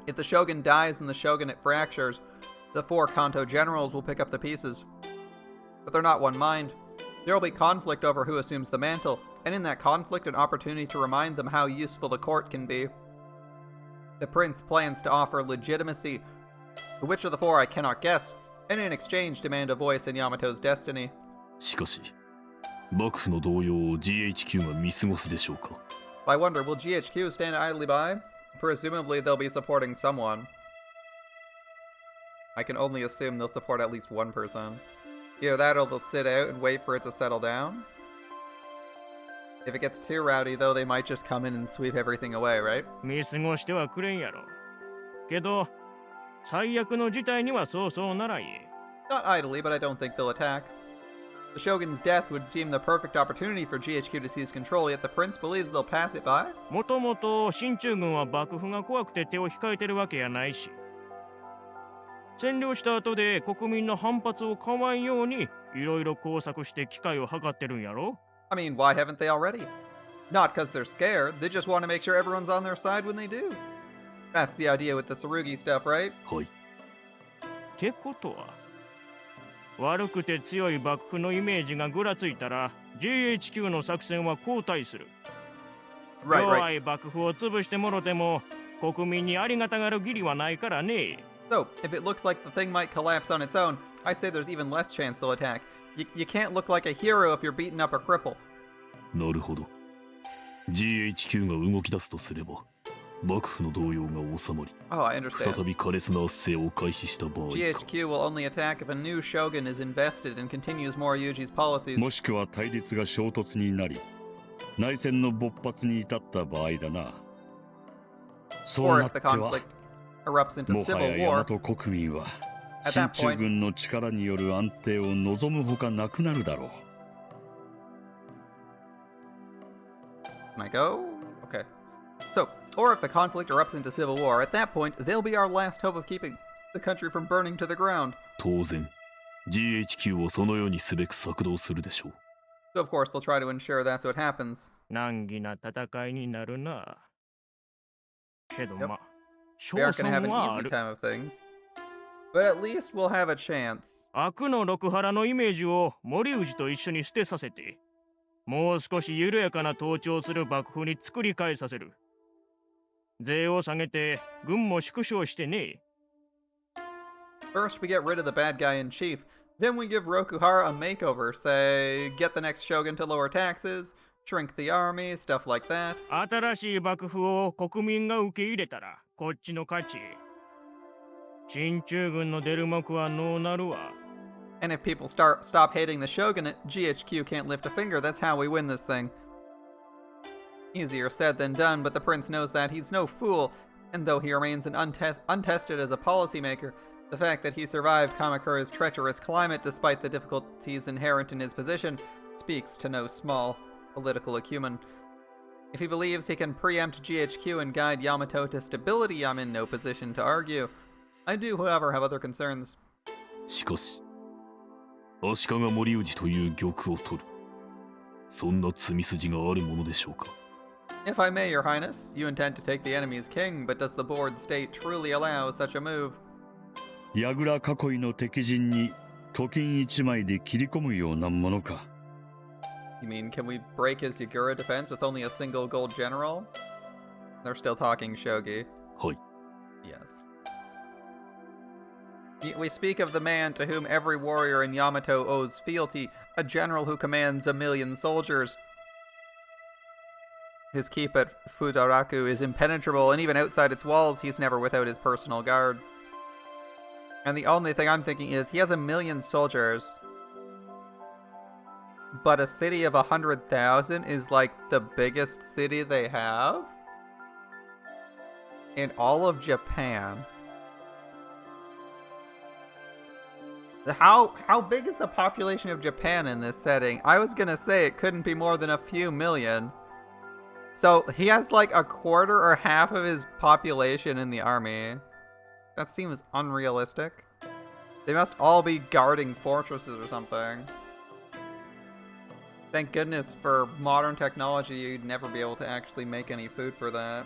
If the shogun dies and the shogunate fractures, the 4 Kanto generals will pick up the pieces. But they're not one mind. There will be conflict over who assumes the mantle, and in that conflict an opportunity to remind them how useful the court can be. The prince plans to offer legitimacy. Which of the 4 I cannot guess, and in exchange demand a voice in Yamato's destiny. しかし、幕府の動揺を GHQ が見過ごすでしょうか。 I wonder, will GHQ stand idly by? Presumably they'll be supporting someone. I can only assume they'll support at least one person. Either that or they'll sit out and wait for it to settle down. If it gets too rowdy though, they might just come in and sweep everything away, right? 見過ごしてはくれんやろ。けど、最悪の事態にはそうそうならんえ。 Not idly, but I don't think they'll attack. The Shogun's death would seem the perfect opportunity for GHQ to seize control, yet the prince believes they'll pass it by? もともと進駐軍は幕府が怖くて手を控えてるわけやないし。占領した後で国民の反発を買わんようにいろいろ工作して機会を図ってるんやろ。 I mean, why haven't they already? Not because they're scared, they just want to make sure everyone's on their side when they do. That's the idea with the Tsurugi stuff, right? はい。ってことは、悪くて強い幕府のイメージがぐらついたら GHQ の作戦は後退する。 Right, 弱 right. い幕府を潰してもろても国民にありがたがる義理はないからね。 So, if it looks like the thing might collapse on its own, I'd say there's even less chance they'll attack. You can't look like a hero if you're beating up a cripple. なるほど。GHQ が動き出すとすれば、幕府の動揺が収まり、 Oh, I 再 understand. び苛烈な圧政を開始した場合か。 GHQ will only attack if a new shogun is invested and continues Moriyuji's policies. もしくは対立が衝突になり、内戦の勃発に至った場合だな。そう Or な if って the は、 conflict erupts into もは civil や war. 大和国民は At 進 that 駐 point, 軍の力による安定を望むほかなくなるだろう。 Can I go? Okay. So, or if the conflict erupts into civil war, at that point, they'll be our last hope of keeping the country from burning to the ground. 当然、GHQ をそのようにすべく策動するでしょう。 So, of course, they'll try to ensure that's what happens. 難儀な戦いになるな。けど Yep. まあ、 We aren't 勝 going to have 算 an はあ easy る。 time of things. But at least we'll have a chance. 悪の六原のイメージを森氏と一緒に捨てさせて、もう少し緩やかな統治をする幕府に作り変えさせる。税を下げて軍も縮小してね。 First, we get rid of the bad guy in chief. Then we give Rokuhara a makeover. Say, get the next shogun to lower taxes, shrink the army, stuff like that. 新しい幕府を国民が受け入れたらこっちの勝ち。進駐軍の出る幕はのうなるわ。 And if people stop hating the shogunate, GHQ can't lift a finger. That's how we win this thing. Easier said than done, but the prince knows that he's no fool, and though he remains untested as a policymaker, the fact that he survived Kamakura's treacherous climate despite the difficulties inherent in his position speaks to no small political acumen. If he believes he can preempt GHQ and guide Yamato to stability, I'm in no position to argue. I do, however, have other concerns. しかし足利森氏という玉を取る、そんな罪筋があるものでしょうか。 If I may, Your Highness, you intend to take the enemy's king, but does the board state truly allow such a move? 櫓囲いの敵陣に都金一枚で切り込むようなものか。 You mean, can we break his Yagura defense with only a single gold general? They're still talking shogi. はい。 Yes. We speak of the man to whom every warrior in Yamato owes fealty, a general who commands 1,000,000 soldiers. His keep at Fudaraku is impenetrable, and even outside its walls, he's never without his personal guard. And the only thing I'm thinking is, he has 1,000,000 soldiers, but a city of 100,000 is like the biggest city they have in all of Japan. How big is the population of Japan in this setting? I was gonna say it couldn't be more than a few million. So he has like a quarter or half of his population in the army. That seems unrealistic. They must all be guarding fortresses or something. Thank goodness for modern technology, you'd never be able to actually make any food for that.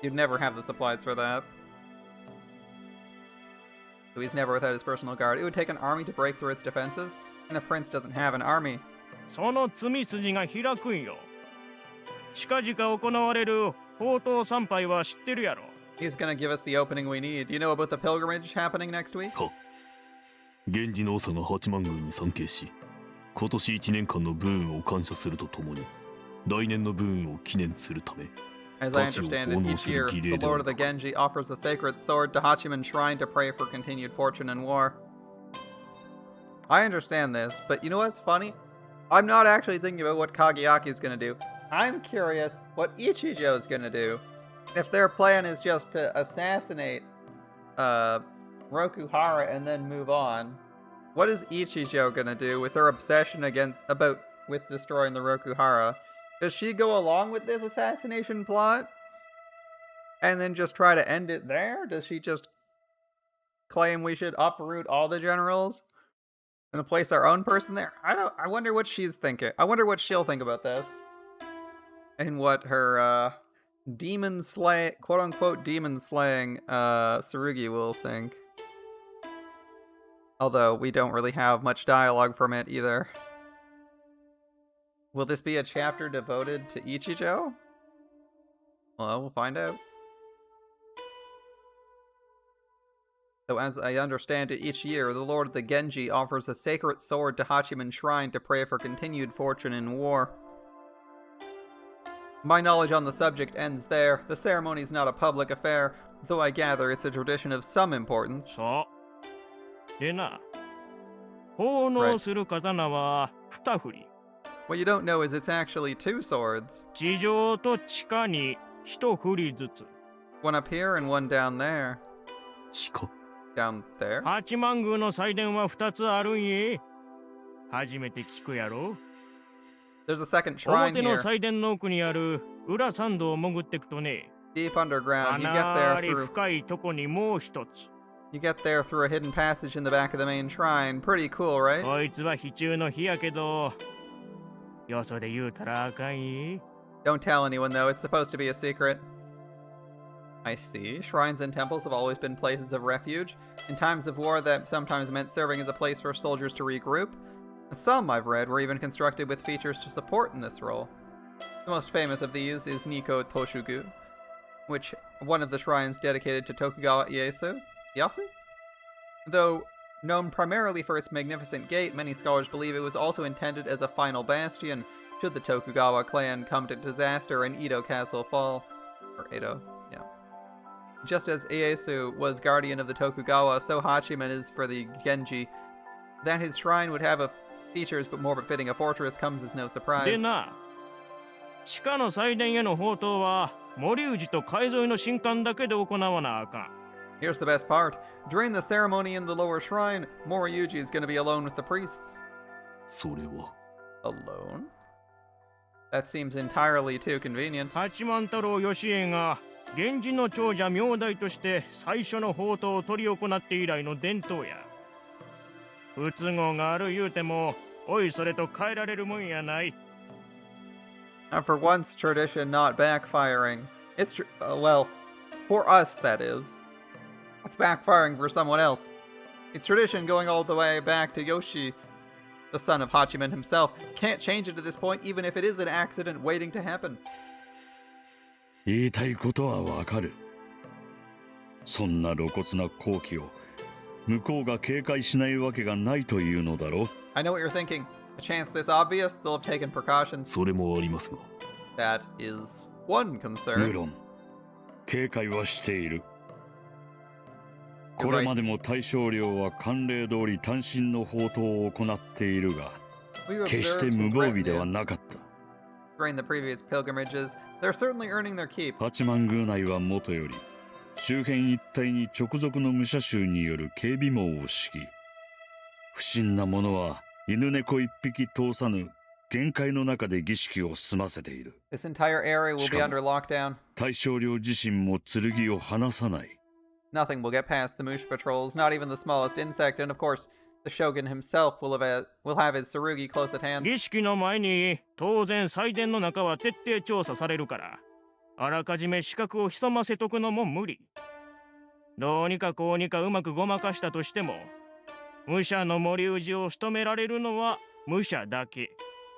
You'd never have the supplies for that. So he's never without his personal guard. It would take an army to break through its defenses, and the prince doesn't have an army. その罪筋が開くんよ。近々行われる宝刀参拝は知ってるやろ。He's gonna give us the opening we need. Do you know about the pilgrimage happening next week? は源氏の長が八幡宮に参詣し、今年1年間のブーンを感謝するとともに、来年のブーンを記念するため、 As I understand it, each year, the Lord of the Genji offers a sacred sword to Hachiman Shrine to pray for continued fortune in war. I understand this, but you know what's funny? I'm not actually thinking about what Kageaki is going to do. I'm curious what Ichijo is going to do. If their plan is just to assassinate Rokuhara and then move on, what is Ichijo going to do with her obsession with destroying the Rokuhara? Does she go along with this assassination plot and then just try to end it there? Does she just claim we should uproot all the generals and place our own person there? I wonder what she's thinking. I wonder what she'll think about this. And what her quote unquote demon slaying Tsurugi will think. Although we don't really have much dialogue from it either. Will this be a chapter devoted to Ichijo? Well, we'll find out. So as I understand it, each year, the Lord of the Genji offers a sacred sword to Hachiman Shrine to pray for continued fortune in war. My knowledge on the subject ends there. The ceremony is not a public affair, though I gather it's a tradition of some importance. そう。でな、奉納する刀は二振り。What you don't know is it's actually 2 swords. 地上と地下に一振りずつ。One up here and one down there. 地下 Down there? 八幡宮の祭殿は2つあるんえ。初めて聞くやろ。There's a second shrine 表の here. 祭殿の奥にある裏参道を潜ってくとね。 Deep underground. You か get な there り through 深いとこにもう一つ。You get there through a hidden passage in the back of the main shrine. Pretty cool, right? こいつは非中の火やけど、よそで言うたらあかんえ。 Don't tell anyone though, it's supposed to be a secret. I see. Shrines and temples have always been places of refuge. In times of war, that sometimes meant serving as a place for soldiers to regroup. Some, I've read, were even constructed with features to support in this role. The most famous of these is Nikko Toshugu, which one of the shrines dedicated to Tokugawa Ieyasu? Though known primarily for its magnificent gate, many scholars believe it was also intended as a final bastion should the Tokugawa clan come to disaster and Edo Castle fall. Or Edo, yeah. Just as Ieyasu was guardian of the Tokugawa, so Hachiman is for the Genji. That his shrine would have features but more befitting a fortress comes as no で surprise. な、地下の祭殿への宝刀は森氏と海沿いの神官だけで行わなあかん。 Here's the best part. During the ceremony in the lower shrine, Moriyuji is going to be alone with the priests. それは Alone? That seems entirely too convenient. 八幡太郎義家が源氏の長者名代として最初の法刀を執り行って以来の伝統や。不都合がある言うても、おいそれと変えられるもんやない。Now, for once, tradition not backfiring. It's well, for us that is. It's backfiring for someone else. It's tradition going all the way back to Yoshi, the son of Hachiman himself. Can't change it at this point, even if it is an accident waiting to happen. 言いたいことはわかる。そんな露骨な好機を向こうが警戒しないわけがないというのだろう。I know what you're thinking. A chance this obvious, they'll have taken precautions. それもありますが、 That is one 無 concern. 論警戒はしている。 You're これまでも大将領は慣例通り単身の法刀を行っているが、 We've 決して observed 無 his 防備では retinue なかった。 during the previous pilgrimages. They're certainly earning their keep. 八幡宮内はもとより周辺一帯に直属の武者衆による警備網を敷き、不審な者は犬猫一匹通さぬ限界の中で儀式を済ませている。 This entire area will be しかも under lockdown. 大将領自身も剣を離さない。 Nothing will get past the Musha patrols, not even the smallest insect, and of course, the Shogun himself will have his Tsurugi close at hand. 儀式の前に当然祭殿の中は徹底調査されるから、あらかじめ資格を潜ませとくのも無理。どうにかこうにかうまくごまかしたとしても、武者の森氏を仕留められるのは武者だけ。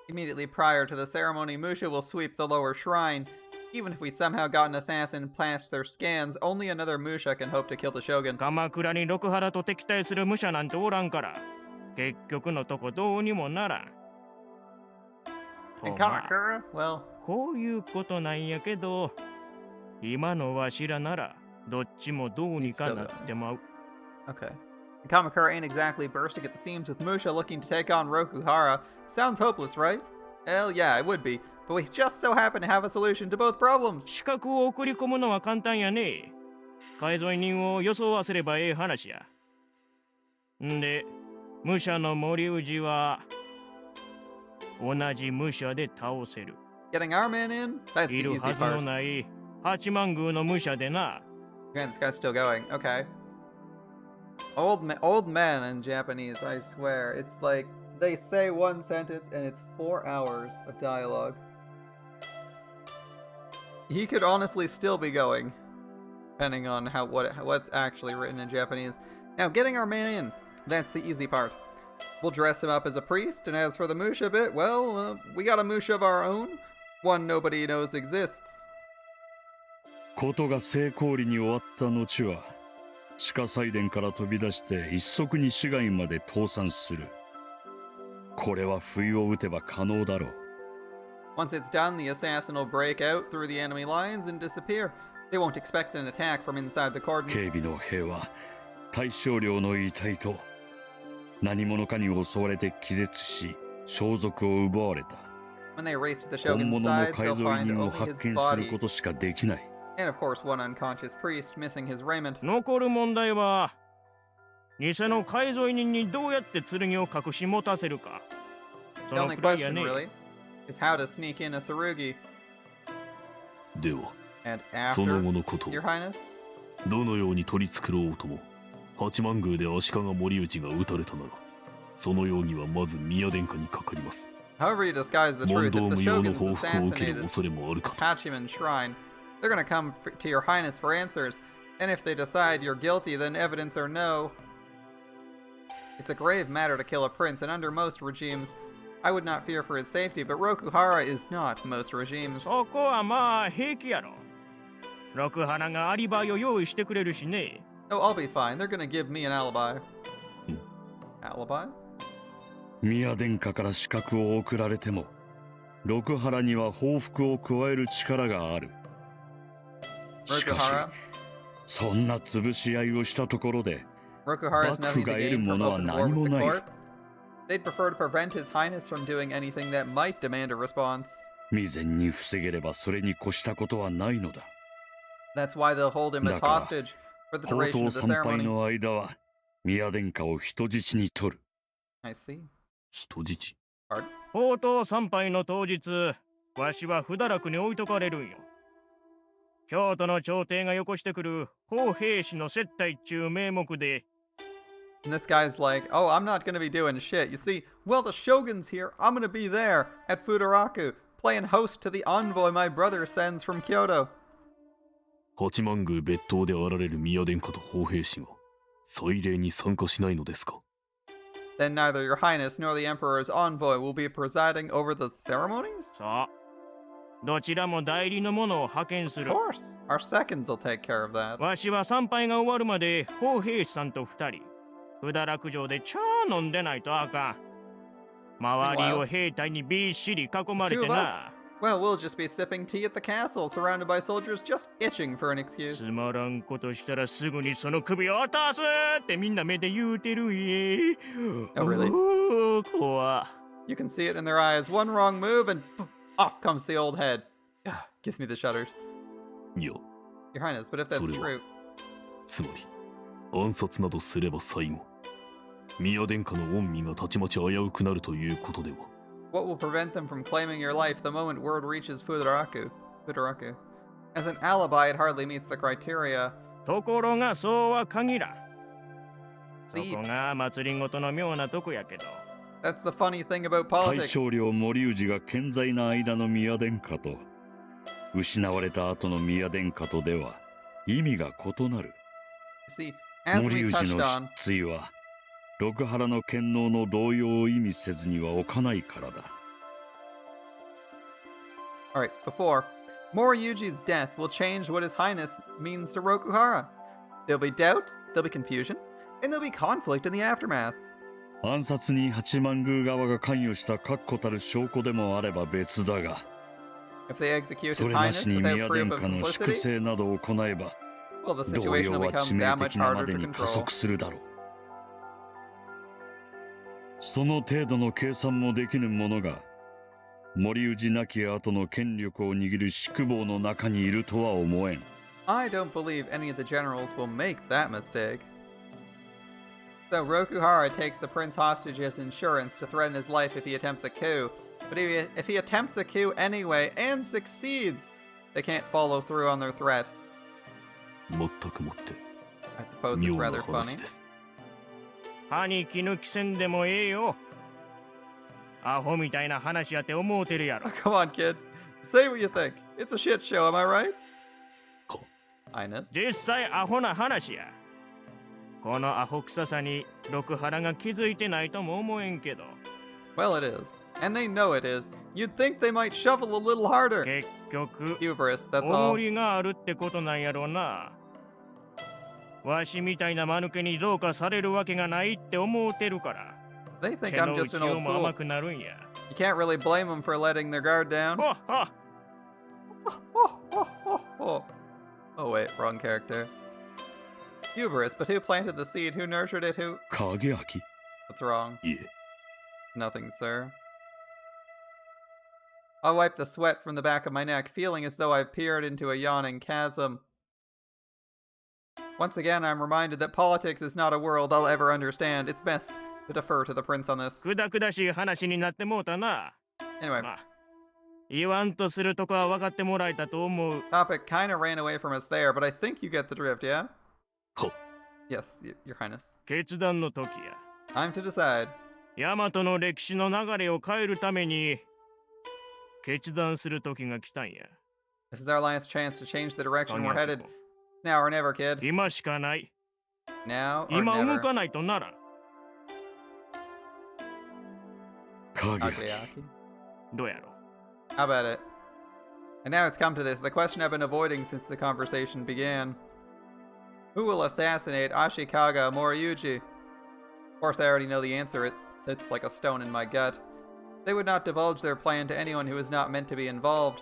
Immediately prior to the ceremony, Musha will sweep the lower shrine. Even if we somehow got an assassin past their scans, only another Musha can hope to kill the Shogun. 鎌倉に六原と敵対する武者なんておらんから、結局のとこどうにもならん。 And とまあ Kamakura? Well, こういうことなんやけど、今のわしらならどっちもどうにかなってまう。 okay. And Kamakura ain't exactly bursting at the seams with Musha looking to take on Rokuhara. Sounds hopeless, right? Hell yeah, it would be. But we just so happen to have a solution to both problems. 資格を送り込むのは簡単やね。改造人を装わせればええ話や。んで、武者の森氏は同じ武者で倒せる。 Getting our man in? That's the いる easy はずの part. ない八幡宮の武者でな。 Man, this guy's still going. Okay. Old men in Japanese, I swear. It's like they say one sentence and it's 4 hours of dialogue. He could honestly still be going, depending on what's actually written in Japanese. Now, getting our man in, that's the easy part. We'll dress him up as a priest, and as for the Musha bit, well, we got a Musha of our own. One nobody knows exists. ことが成功裏に終わった後は、地下祭殿から飛び出して一足に市街まで逃散する。これは不意を打てば可能だろう。 Once it's done, the assassin will break out through the enemy lines and disappear. They won't expect an attack from inside the cordon. 警備の兵は大将領の遺体と何者かに襲われて気絶し装束を奪われた。 When they race to the 本 Shogun's 物の side, 改 they'll 造 find 人を only 発 his 見する body. ことしかできない。 And of course, one unconscious priest missing his raiment. 残る問題は、偽の改造人にどうやって剣を隠し持たせるか。そ The の only くらいや question, ね。 really, is how to sneak in a Tsurugi. では And その after, 後のことを Your Highness? どのように取り繕おうとも八幡宮で足利森内が撃たれたならその容疑はまず宮殿下にかかります。 However you disguise the 問 truth, 答 if the 無用の Shogun's 報復を受ける assassinated 恐れもあるかと。 Hachiman Shrine, they're gonna come to Your Highness for answers. And if they decide you're guilty, then evidence or no. It's a grave matter to kill a prince, and under most regimes, I would not fear for his safety, but Rokuhara is not most regimes. そこはまあ平気やろ。六原がアリバイを用意してくれるしね。 Oh, I'll be fine. They're gonna give me an alibi. Alibi? 宮殿下から資格を送られても六原には報復を加える力がある。しかし Rokuhara? そんな潰し合いをしたところで Rokuhara has nothing to gain from Bakuga open war with the 得るものは何もない。 court. They'd prefer to prevent his highness from doing anything that might demand a response. 未然に防げればそれに越したことはないのだ。 That's why they'll hold him as だから、 hostage for the 法 duration 刀 of the 参拝 ceremony. の間は宮殿下を人質に取る。 I see. 人質。宝刀参拝の当日、わしは不堕落に置いとかれるんよ。京都の朝廷がよこしてくる法兵士の接待っちゅう名目で、 And this guy's like, oh, I'm not gonna be doing shit. You see, well, the Shogun's here. I'm gonna be there at Futaraku, playing host to the envoy my brother sends from Kyoto. 八幡宮別当であられる宮殿下と法兵士が祭礼に参加しないのですか？ Then neither your highness nor the emperor's envoy will be presiding over the ceremonies? さあ、どちらも代理の者を派遣す Of る。 course. Our seconds will take care of that. わしは参拝が終わるまで法兵士さんと二人、札落城で茶飲んでないとあかん。周りを兵隊にびっしり囲まれ Two て of us? な。 Well, we'll just be sipping tea at the castle, surrounded by soldiers just itching for an つ excuse. まらんことしたらすぐにその首を落とすってみんな目で言うてるんえ。 Oh, really? おー怖。 You can see it in their eyes. One wrong move and poof, off comes the old head. Gives me the shudders. いや、 Your highness, but if that's それは true... つまり暗殺などすれば最後宮殿下の御身がたちまち危うくなるということでは？ What will prevent them from claiming your life the moment word reaches Futaraku? As an alibi, it hardly meets the criteria. ところがそうは限らん。そ The- こが祭りごとの妙なとこやけど。 That's the funny thing about 大 politics. 将領森氏が健在な間の宮殿下と失われた後の宮殿下とでは意味が異なる。 See, as 森 we 氏 touched の on, 失墜は六原の権能の動揺を意味せずには置かないからだ。 alright, before, Moriyuji's death will change what His Highness means to Rokuhara. There'll be doubt, there'll be confusion, and there'll be conflict in the aftermath. 暗殺に八幡宮側が関与した確固たる証拠でもあれば別だが、 If they execute そ His れな Highness しに without 宮 proof 殿 of 下の粛 complicity, 清などを行えば、 well, the 動 situation 揺 will は become 致 that 命 much 的なま harder で to に加 control. 速するだろう。その程度の計算もできぬ者が、森氏亡き後の権力を握る宿坊の中にいるとは思えん。 I don't believe any of the generals will make that mistake. So Rokuhara takes the prince hostage as insurance to threaten his life if he attempts a coup. But if he attempts a coup anyway and succeeds, they can't follow through on their threat. 全くもって I suppose it's 妙な rather 話 funny. です。歯に衣着せんでもええよ。アホみたいな話やって思うてるやろ。 Come on, kid. Say what you think. It's a shit show, am I right? は Highness. 実際アホな話や。このアホ臭さに六原が気づいてないとも思えんけど。 Well, it is. And they know it is. You'd think they might shovel a little harder. 結局、 Hubris, that's お all. ごりがあるってことなんやろな。わしみたいな間抜けにどうかされるわけがないって思うてるから。 They 手 think I'm の just 内 an を old も甘 fool. くなるんや。 You can't really blame them for letting their guard down. ほっほ Oh wait, wrong character. Hubris, but who planted the seed? Who nurtured it? Who? 影明 What's wrong? いえ、 Nothing, sir. I wipe the sweat from the back of my neck, feeling as though I've peered into a yawning chasm. Once again, I'm reminded that politics is not a world I'll ever understand. It's best to defer to the prince on this. くだくだしい話になってもうたな。 Anyway, まあ、言わんとするとこは分かってもらえたと思う。 topic kinda ran away from us there, but I think you get the drift, yeah? は Yes, your highness. 決断の時や。 Time to decide. ヤマトの歴史の流れを変えるために決断する時が来たんや。 This is our last chance to change the direction we're 金 headed. 明 Now or never, kid. 今しかない。 Now or 今動 never. かないとならん。影明 Akeaki. どうやろ How about it? And now it's come to this, the question I've been avoiding since the conversation began. Who will assassinate Ashikaga Moriyuji? Of course, I already know the answer. It sits like a stone in my gut. They would not divulge their plan to anyone who is not meant to be involved.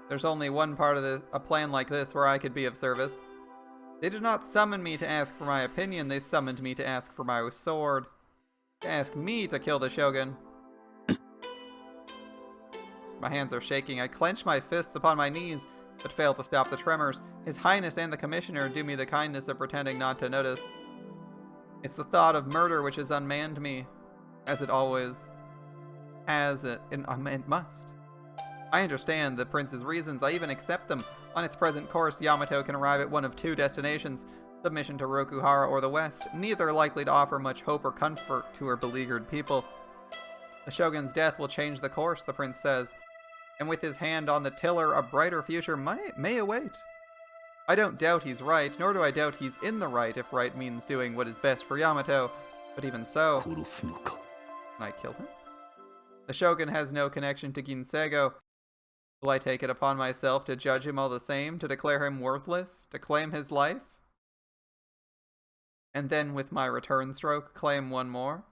There's only one part of a plan like this where I could be of service. They did not summon me to ask for my opinion, they summoned me to ask for my sword. To ask me to kill the Shogun. My hands are shaking. I clench my fists upon my knees, but fail to stop the tremors. His Highness and the Commissioner do me the kindness of pretending not to notice. It's the thought of murder which has unmanned me, as it always has it, and it must. I understand the prince's reasons. I even accept them. On its present course, Yamato can arrive at one of two destinations, submission to Rokuhara or the west, neither likely to offer much hope or comfort to her beleaguered people. The shogun's death will change the course, the prince says, and with his hand on the tiller, a brighter future may await. I don't doubt he's right, nor do I doubt he's in the right if right means doing what is best for Yamato, but even so... 殺すのか Can I kill him? The shogun has no connection to Ginsego. Will I take it upon myself to judge him all the same, to declare him worthless, to claim his life? And then with my return stroke, claim one more?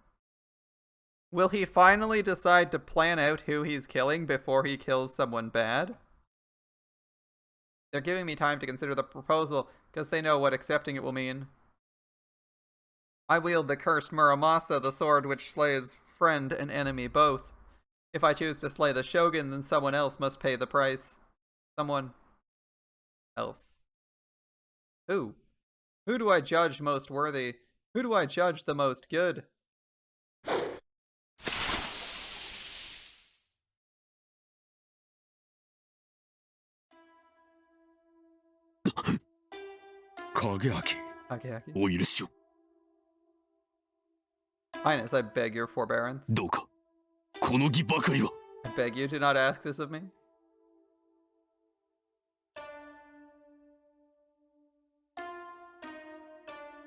Will he finally decide to plan out who he's killing before he kills someone bad? They're giving me time to consider the proposal, because they know what accepting it will mean. I wield the cursed Muramasa, the sword which slays friend and enemy both. If I choose to slay the shogun, then someone else must pay the price. Someone else. Who? Who do I judge most worthy? Who do I judge the most good? Kageaki. Kageaki? お許しを Highness, I beg your forbearance. どうかこの儀ばかりは I beg you, do not ask this of me.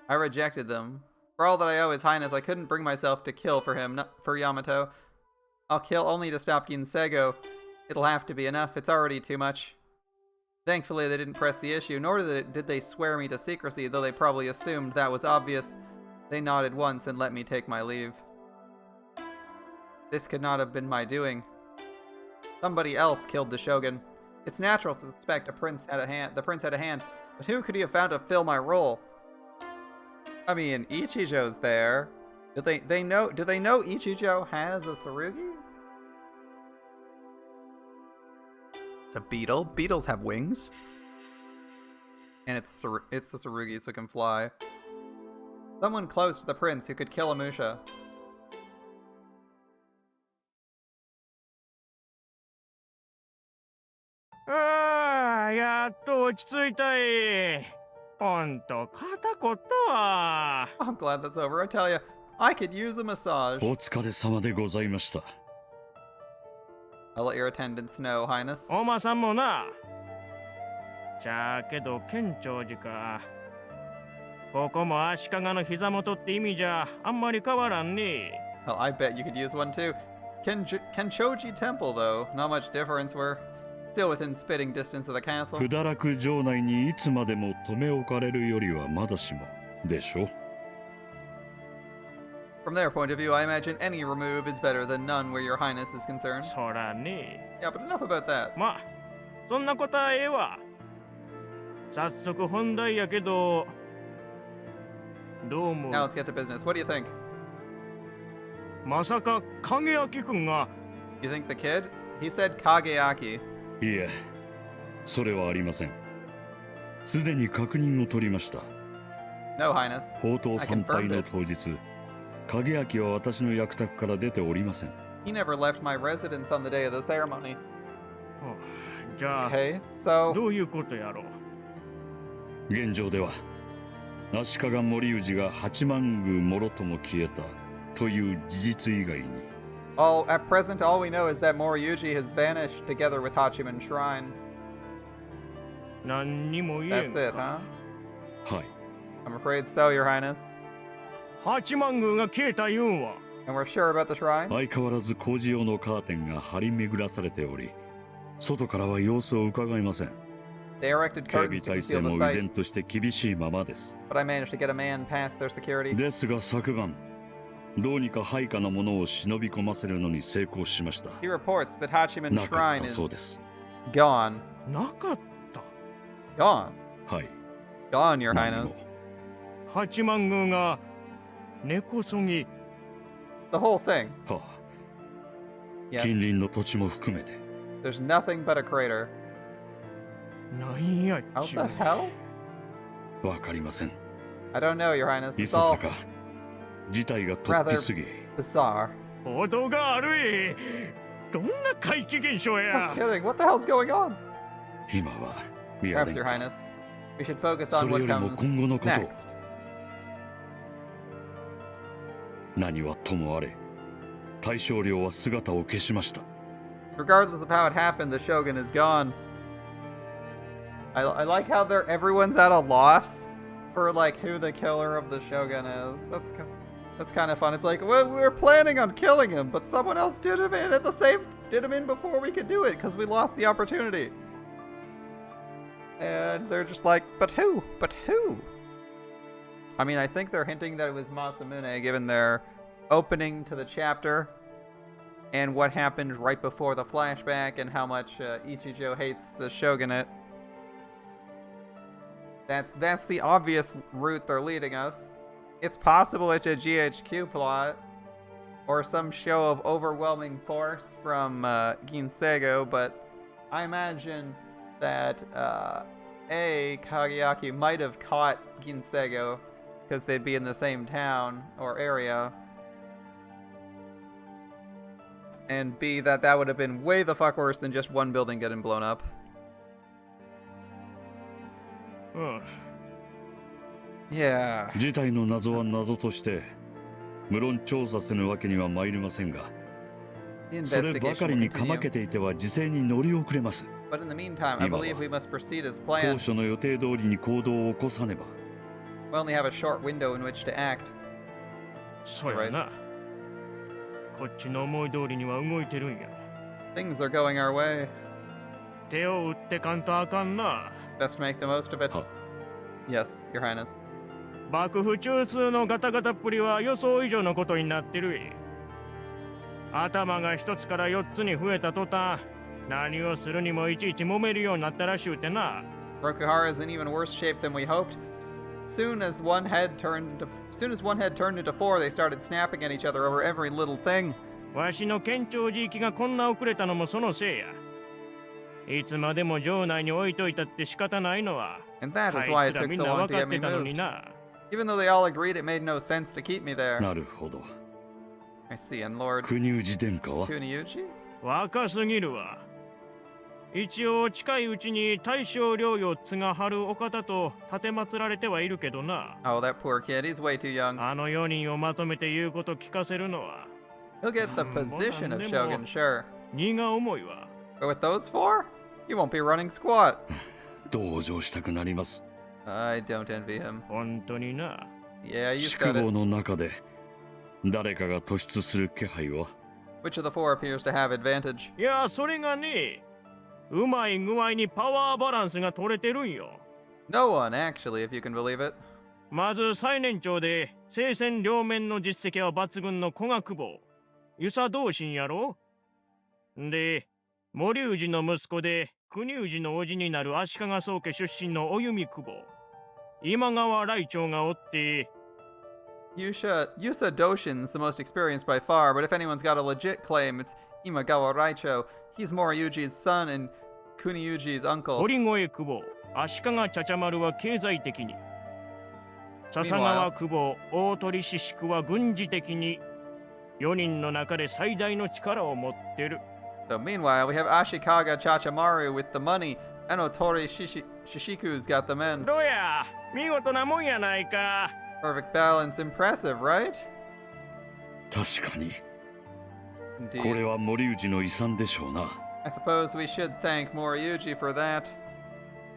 I rejected them. For all that I owe His Highness, I couldn't bring myself to kill for him, not for Yamato. I'll kill only to stop Ginsego. It'll have to be enough, it's already too much. Thankfully, they didn't press the issue, nor did they swear me to secrecy, though they probably assumed that was obvious. They nodded once and let me take my leave. This could not have been my doing. Somebody else killed the shogun. It's natural to suspect the prince had a hand, but who could he have found to fill my role? I mean, Ichijo's there. Do they know Ichijo has a Tsurugi? It's a beetle. Beetles have wings. And it's a Tsurugi, so it can fly. Someone close to the prince who could kill a Musha. Ah, やっと落ち着いたい。ほんと肩こったわ。 I'm glad that's over. I tell you, I could use a massage. お疲れ様でございました。 I'll let your attendants know, Highness. お馬さんもな。じゃあけど県庁寺か。ここも足利の膝元って意味じゃあんまり変わらんね。 Well, I bet you could use one too. Kenchoji Temple, though. Not much difference. We're still within spitting distance of the castle. 不堕落城内にいつまでも留め置かれるよりはまだしもでしょ。 From their point of view, I imagine any remove is better than none where your highness is concerned. そらね。 Yeah, but enough about that. まあ、そんなことはええわ。早速本題やけど、どう思う？ Now let's get to business. What do you think? まさか影明君が You think the kid? He said Kageaki. いえ、それはありません。すでに確認を取りました。 No, Highness. 宝刀参拝の当日、影明は私の役宅から出ておりません。 He never left my residence on the day of the ceremony. じゃあ、 Okay, so どういうことやろう？現状では足利森氏が八幡宮もろとも消えたという事実以外に at present, all we know is that Moriyuji has vanished together with Hachiman Shrine. 何にも言えん That's it, か。 huh? はい I'm afraid so, Your Highness. 八幡宮が消えた言うんは。And we're sure about the shrine? 相変わらず工事用のカーテンが張り巡らされており外からは様子を伺えません They erected 警備 curtains to 体制 conceal も the 依 site, 然として厳しいままです but I managed to get a man past their security. ですが昨晩どうにか配下のものを忍び込ませるのに成功しました He reports that Hachiman なかっ Shrine た is そうです gone. なかった。 Gone. はい Gone, Your 何 Highness. も八幡宮が根こそぎ The whole thing. はあ Yes. 近隣の土地も含めて There's nothing but a crater. なんやっ How ちゅう the hell? わかりません I don't know, Your Highness. い It's さ all さか事態が突飛すぎ bizarre. 報道があるい。どんな怪奇現象 No や。 kidding. What the hell's going on? 今はミア Perhaps, 殿 Your 下 Highness, we should focus そ on れ what よりも comes 今後のことを next. 何はともあれ大将領は姿を消しました。 Regardless of how it happened, the Shogun is gone. I like how everyone's at a loss for like who the killer of the Shogun is. That's kind of fun. It's like, well, we were planning on killing him, but someone else did him in before we could do it because we lost the opportunity. And they're just like, but who? But who? I mean, I think they're hinting that it was Masamune, given their opening to the chapter and what happened right before the flashback and how much Ichijo hates the shogunate. That's the obvious route they're leading us. It's possible it's a GHQ plot or some show of overwhelming force from Ginsego, but I imagine that Kageaki might have caught Ginsego because they'd be in the same town or area. And B, that would have been way the fuck worse than just one building getting blown up. うん。 Yeah. 事態の謎は謎として無論調査せぬわけには参りませんが、 The それば investigation かり will にかま continue. けていては時勢に乗り遅れます。 But in the meantime, I 今は believe we must proceed as 当 planned. 初の予定通りに行動を起こさねば。 We only have a short window in which to act. そうやな。こっちの思い通りには動いてるんや。 Things are going our way. 手を打ってかんとあかんな。 Best make the most of it. は Yes, Your Highness. 幕府中枢のガタガタっぷりは予想以上のことになってるい。頭が一つから4つに増えた途端、何をするにもいちいち揉めるようになったらしゅうてな。 Rokuhara is in even worse shape than we hoped. Soon as one head turned into four, they started snapping at each other over every little thing. わしの県庁寺行きがこんな遅れたのもそのせいや。いつまでも城内に置いといたって仕方ないのは、 And that あ is い why つ it ら took みん so な long 分 to か get っ me てたのに moved. な。 Even though they all agreed, it made no sense to keep me there. なるほど。 I see, and Lord 国氏殿下は Kuniuchi? 若すぎるわ。一応近いうちに大将領4つが張るお方と奉られてはいるけどな。 Oh, that poor kid, he's way too young. あの4人をまとめて言うこと聞かせるのは He'll get the position of Shogun, sure. 荷が重いわ。 But with those four, he won't be running squat. 同情したくなります。 I don't envy him. 本当にな。 Yeah, you 宿 said 坊 it. の中で誰かが突出する気配は Which of the four appears to have advantage? いや、それがね、うまい具合にパワーバランスが取れてるんよ。 No one, actually, if you can believe it. まず最年長で、聖戦両面の実績は抜群の古学坊、遊佐同心やろ。で、森氏の息子で、国氏の叔父になる足利宗家出身のお弓久保。今川来長がおって、Yusa Doshin's the most experienced by far, but if anyone's got a legit claim, it's Imagawa Raicho. He's Moriyuji's son and Kuniyuji's uncle. 堀越久保、足利茶々丸は経済的に。笹川久保、大鳥志宿は軍事的に。4人の中で最大の力を持ってる。 So meanwhile, we have Ashikaga Chachamaru with the money, and Otori Shishiku's got the men. どうや、見事なもんやないか。 Perfect balance, impressive, right? 確かに Indeed. これは森氏の遺産でしょうな。 I suppose we should thank Moriyuji for that.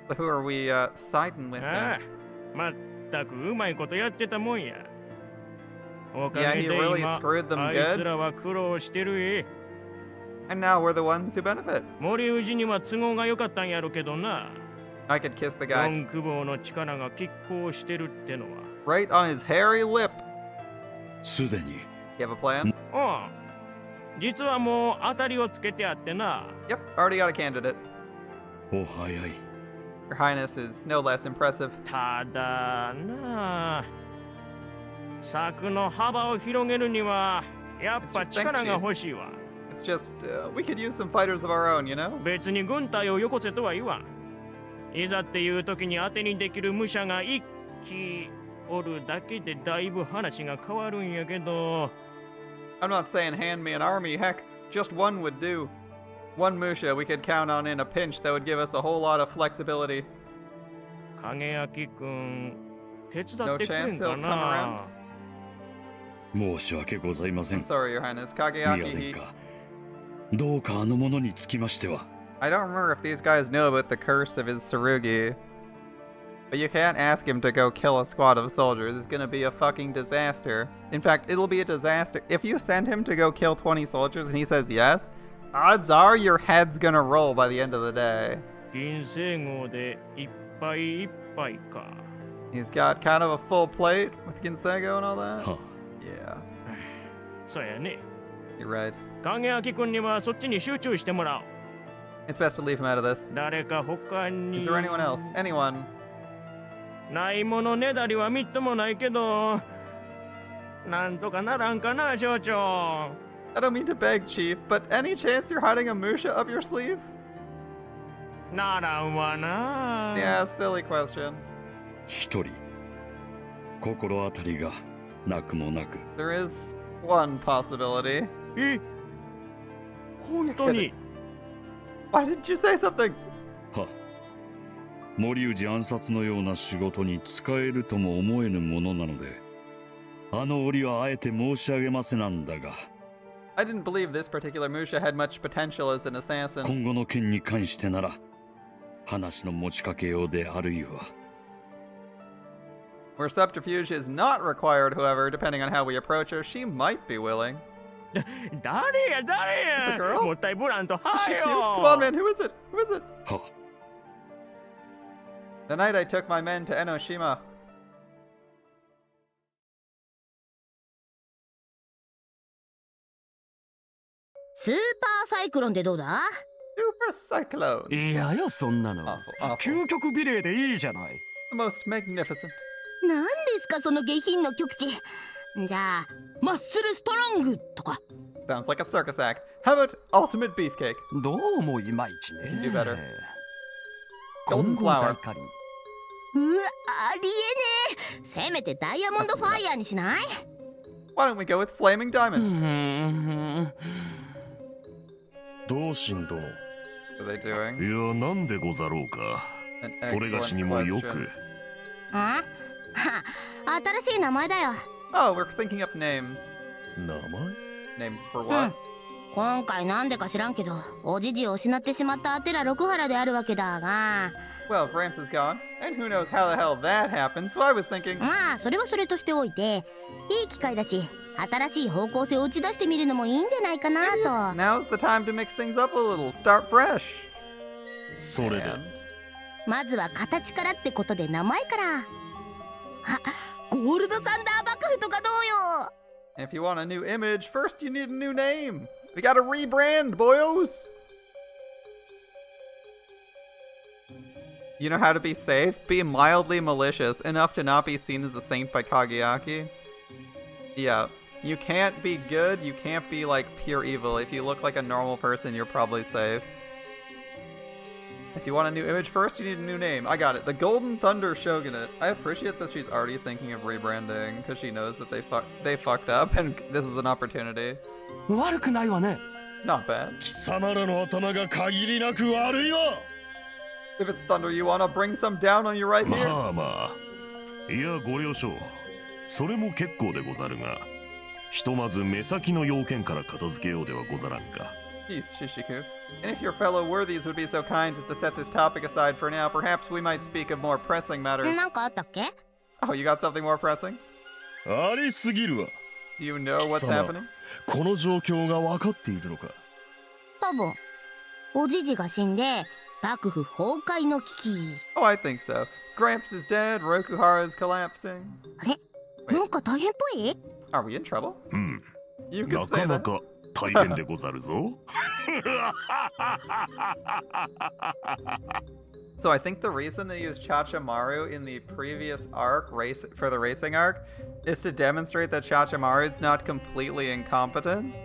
So who are we siding with ああ then?、まったくうまいことやってたもんや。おか Yeah, げ he で really 今、 screwed them あい good. つらは苦労してるえ。 And now we're the ones who benefit. 森氏には都合が良かったんやろけどな。 I could kiss the guy 四久保の力が拮抗してるってのは。 right on his hairy lip. すでに You have a plan? うん。実はもう当たりをつけてあってな。 Yep, already got a candidate. お早い。 Your Highness is no less impressive. ただなあ、策の幅を広げるにはやっぱ力が欲しいわ。 It's just, we could use some fighters of our own, you know? 別に軍隊をよこせとは言わん。いざっていう時に当てにできる武者が一機おるだけでだいぶ話が変わるんやけど。 I'm not saying hand me an army. Heck, Just one would do. One Musha we could count on in a pinch that would give us a whole lot of flexibility. 影焼くん手伝 No ってくれ chance ん he'll か come な 申し訳ございませ I'm ん。 sorry, Your Highness. 宮 Kageaki, 殿 he... 下。どうかあの者につきましては。I don't remember if these guys know about the curse of his Tsurugi. But you can't ask him to go kill a squad of soldiers. It's gonna be a fucking disaster. In fact, it'll be a disaster. If you send him to go kill 20 soldiers and he says yes, odds are your head's gonna roll by the end of the day. 銀星号でいっぱいいっぱいか He's got kind of a full plate with Ginsego and all that. は Yeah, そうやね you're right. 影焼くんにはそっちに集中してもらおう It's best to leave him out of this. 誰か他に Is there anyone else? Anyone? ないものねだりはみっともないけどなんとかならんかな省庁 I don't mean to beg, Chief, but any chance you're hiding a Musha up your sleeve? ならんわな Yeah, silly question. 一人。心当たりがなくもなく。 There is one possibility. え本当に Why didn't you say something? は森氏暗殺のような仕事に使えるとも思えぬものなので、あの折はあえて申し上げませなんだが、 I didn't believe this particular Musha had much potential as an assassin. 今後の件に関してなら、話の持ちかけようであるいは。 Where subterfuge is not required, however, depending on how we approach her, she might be willing. 誰や誰 It's a や girl? もったいぶらんと Is she は cute? よ Come on, man, who is it? Who is it? は The night I took my men to Enoshima. スーパーサイクロンってどうだ？ Super Cyclone. いやよそんなの Awful, awful. 究極美麗でいいじゃない The most magnificent. 何ですかその下品の極致。じゃあマッスルストロングとか。 Sounds like a circus act. How about Ultimate Beefcake? どうもいまいち You can do ね better. 混 Golden 合大 Flower. カリンうわありえねえ。せめてダイヤモンドファイヤーにしない？ Why don't we go with Flaming う Diamond? ん同心殿 What are they doing? いやなんでござろうか An それがしにもよ excellent く question. あ新しい名前だよ。 Oh, we're thinking up names. 名前 Names for what? 今回なんでか知らんけどおじじを失ってしまったアテラ六原であるわけだが、 Well, Gramps is gone, and who knows how the hell that happened, so I was thinking... まあそれはそれとしておいていい機会だし新しい方向性を打ち出してみるのもいいんじゃないかなと。 Now's the time to mix things up a little. Start fresh. それで And まずは形からってことで名前から。あ、ゴールドサンダー幕府とかどうよ。 if you want a new image, first you need a new name. We gotta rebrand, boyos. You know how to be safe? Be mildly malicious, enough to not be seen as a saint by Kageaki. Yeah, you can't be good, you can't be like pure evil. If you look like a normal person, you're probably safe. If you want a new image first, you need a new name. I got it. The Golden Thunder Shogunate. I appreciate that she's already thinking of rebranding because she knows that they fucked up and this is an opportunity. 悪くないわね Not bad. 貴様らの頭が限りなく悪いわ If it's thunder you wanna bring some down on your right here? まあまあいやご了承それも結構でござるがひとまず目先の要件から片付けようではござらんか Peace, Shishiku. And if your fellow worthies would be so kind as to set this topic aside for now, perhaps we might speak of more pressing matters. なんかあったっけ？ Oh, you got something more pressing? ありすぎるわ Do you know what's 貴様 happening? この状況が分かっているのか多分おじじが死んで幕府崩壊の危機。 Oh, I think so. Gramps is dead, Rokuhara is collapsing. あれ？なんか大変っぽい？ Are we in trouble? うん You な could say かな that. か大変でござるぞ So I think the reason they used Chachamaru in the previous arc, for the racing arc, is to demonstrate that Chachamaru is not completely incompetent.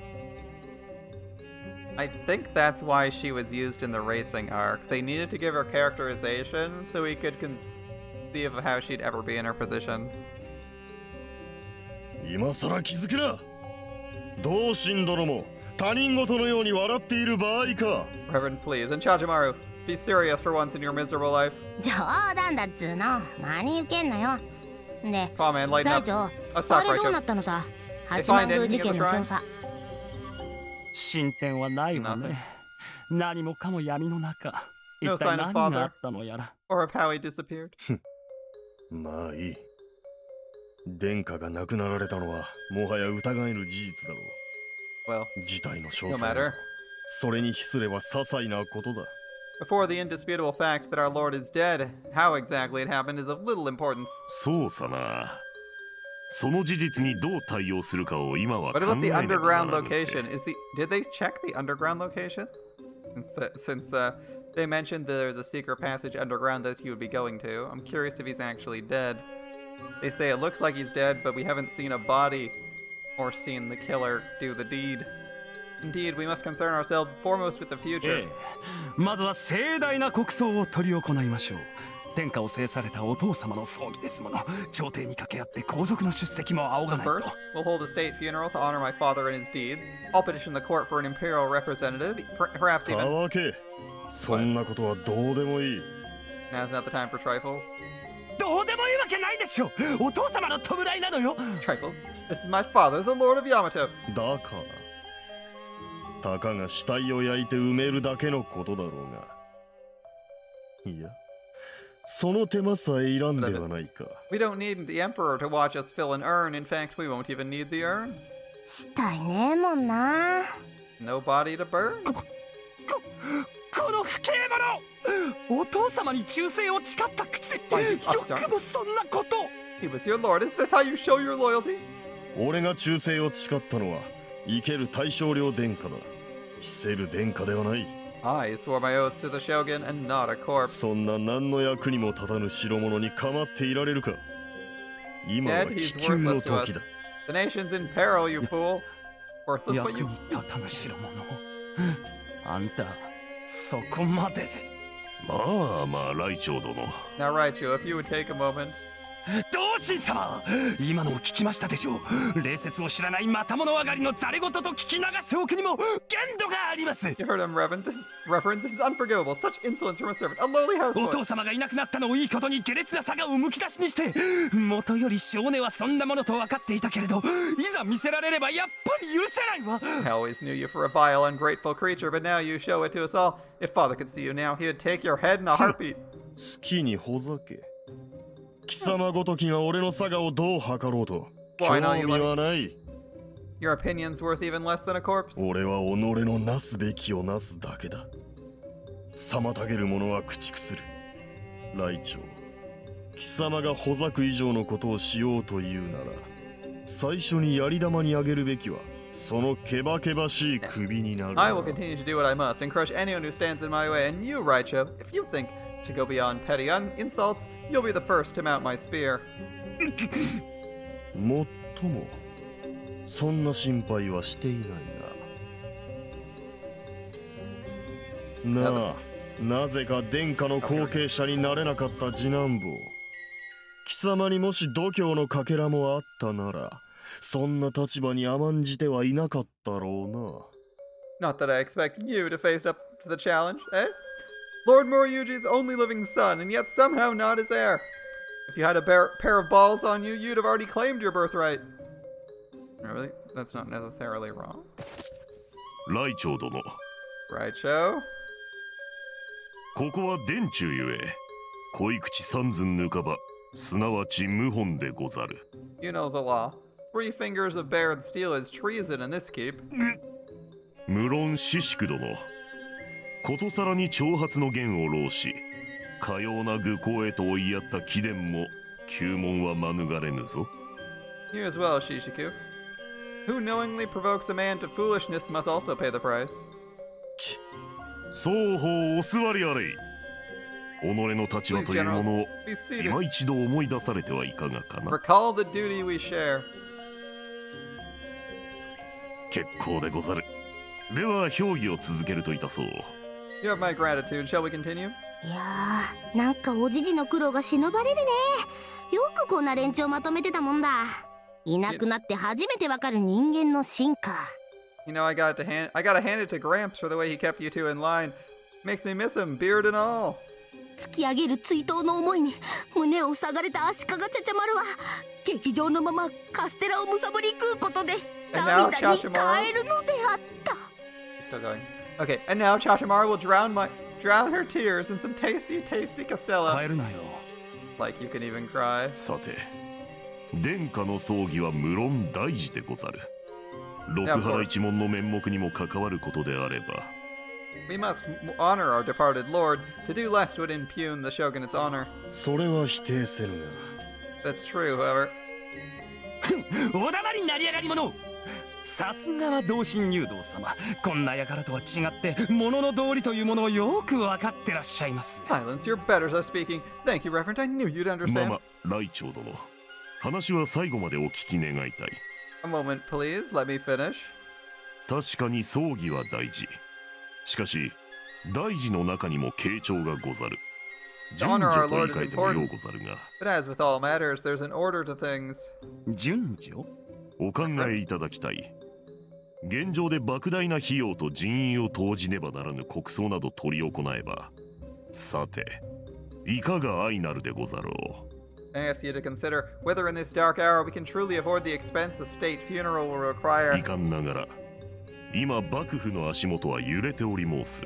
I think that's why she was used in the racing arc. They needed to give her characterization so we could conceive of how she'd ever be in her position. 今さら気づけな同心殿も他人事のように笑っている場合か。 Reverend, please. And Chajimaru, be serious for once in your miserable life. 冗談だっつーの。真に受けんなよ。で、 Come on, man, lighten ライ up. チョ Let's あ talk, れどうな Raicho. ったのさ。 They 八幡 find 宮 anything 事 in 件 the の shrine? 調査。進展はないわね。何もかも闇の中。一 No 体 sign of 何 father. があったのやら。Or of how he disappeared. まあいい。殿下が亡くなられたのはもはや疑えぬ事実だろ Well, う。事態の詳 no 細 matter. などそれに比すれば些細なことだ。 Before the indisputable fact that our Lord is dead, how exactly it happened is of little importance. そうさな。その事実にどう対応するかを今は考 What え about the ねば underground ならぬって。 location? Did they check the underground location? Since they mentioned there's a secret passage underground that he would be going to. I'm curious if he's actually dead. They say it looks like he's dead, but we haven't seen a body or seen the killer do the deed. Indeed, we must concern ourselves foremost with the future. まずは盛大な国葬を執り行いましょう。天下を制されたお父様の葬儀ですもの。朝廷に掛け合って皇族の出席も仰がない First, と。 we'll hold a state funeral to honor my father and his deeds. I'll petition the court for an imperial representative, perhaps た even... わけ。そんなことはどうでもいい。 Now's not the time for trifles. どうでもいいわけないでしょ。お父様の弔いなのよ。Trifles? This is my father, the Lord of Yamato. だからたかが死体を焼いて埋めるだけのことだろうが。いや、その手間さえいらんではないか。 We don't need the Emperor to watch us fill an urn. In fact, we won't even need the urn. 死体ねえもんな。 No body to burn. この不敬者。お父様に忠誠を誓った口で。よくもそんなこと。 He was your lord. Is this how you show your loyalty? 俺が忠誠を誓ったのは生ける大正領殿下だ。死せる殿下ではない。 I swore my oaths to the Shogun and not a corpse. そんな何の役にも立たぬ代物に構っていられるか。今は Dead, 危 he's 急の worthless to 時 us. だ。 The nation's in peril, you fool. Worthless, 役 but you... に立たぬ代物。あんた、そこまで。まあまあ、ライチョウ殿。 Now, Raichu, if you would take a moment. 同心様、今のを聞きましたでしょう。礼節を知らないまたもの上がりのザレ言と聞き流しておくにも限度があります。 You heard him, Reverend. This is unforgivable. Such insolence from a servant, a lowly お houseboy. 父様がいなくなったのをいいことに下劣な差がをむき出しにして、元より少年はそんなものと分かっていたけれど、いざ見せられればやっぱり許せないわ。 I always knew you for a vile, ungrateful creature, but now you show it to us all. If Father could see you now, he would take your head in a heartbeat. 好きにほざけ。貴様ごときが俺の差がをどう測ろうと興 Why not, you 味はない。 Your opinion's worth even less than a corpse. 俺は己のなすべきをなすだけだ。妨げる者は駆逐する。ライチョウ、貴様がほざく以上のことをしようというなら、最初に槍玉にあげるべきはそのケバケバしい首になる。 I will continue to do what I must and crush anyone who stands in my way. And you, Raicho, if you think to go beyond petty insults, you'll be the first to mount my spear. もっともそんな心配はしていないが。なあ、なぜか殿下の後継者になれなかった次男坊。貴様にもし度胸のかけらもあったなら、そんな立場に甘んじてはいなかったろうな。 Not that I expect you to face up to the challenge, eh? Lord Moriuji's only living son, and yet somehow not his heir. If you had a pair of balls on you, you'd have already claimed your birthright. Really? That's not necessarily wrong. ライチョウ殿。 Raicho? ここは殿中ゆえ、恋口三寸ぬかば、すなわち謀反でござる。 You know the law. 3 fingers of bared steel is treason in this keep. 無論四宿殿。ことさらに挑発の言を浪し、かような愚行へと追いやった貴殿も、糾問は免れぬぞ。 You as well, Shishiku. Who knowingly provokes a man to foolishness must also pay the price. 双方お座りあれい。己の立場というものを Be 今 seated. 一度思い出されてはいかがかな。 Recall the duty we share. 結構でござる。では評議を続けるといたそう。 You have my gratitude. Shall we continue? いやー、なんかおじじの苦労が忍ばれるね。よくこんな連中まとめてたもんだ。いなくなって初めてわかる人間の進化。You know, I gotta hand it to Gramps for the way he kept you two in line. Makes me miss him, beard and all. 突き上げる追悼の思いに胸を塞がれた足利ちゃちゃ丸は劇場のままカステラをむさぼり食うことで And now 涙に変えるのであった。 Still going. Okay, and now Chachamaru will drown her tears in some tasty, tasty Castella. 帰るなよ。 Like you can even cry. さて、殿下の葬儀は無論大事でござる。六原一門の面目にも関わることであれば。We must honor our departed lord. To do less would impugn the shogunate's honor. それは否定せぬが。 That's true, however. お黙りになりやがり者。さすがは同心入道様。こんな輩とは違って物の道理というものをよく分かってらっしゃいます。 Silence, you're better so speaking. Thank you, Reverend. I knew you'd ま understand. ライチョウ殿、話は最後までお聞き願いたい。 A moment, please. Let me finish. 確かに葬儀は大事。しかし、大事の中にも傾聴がござる。順序と言い換えてもようござるが。But as with all matters, there's an order to things. 順序？お考えいただきたい。現状で莫大な費用と人員を投じねばならぬ国葬など執り行えば、さて、いかが相なるでござろう。I ask you to consider whether in this dark hour we can truly afford the expense a state funeral will require. いかんながら、今幕府の足元は揺れており申す。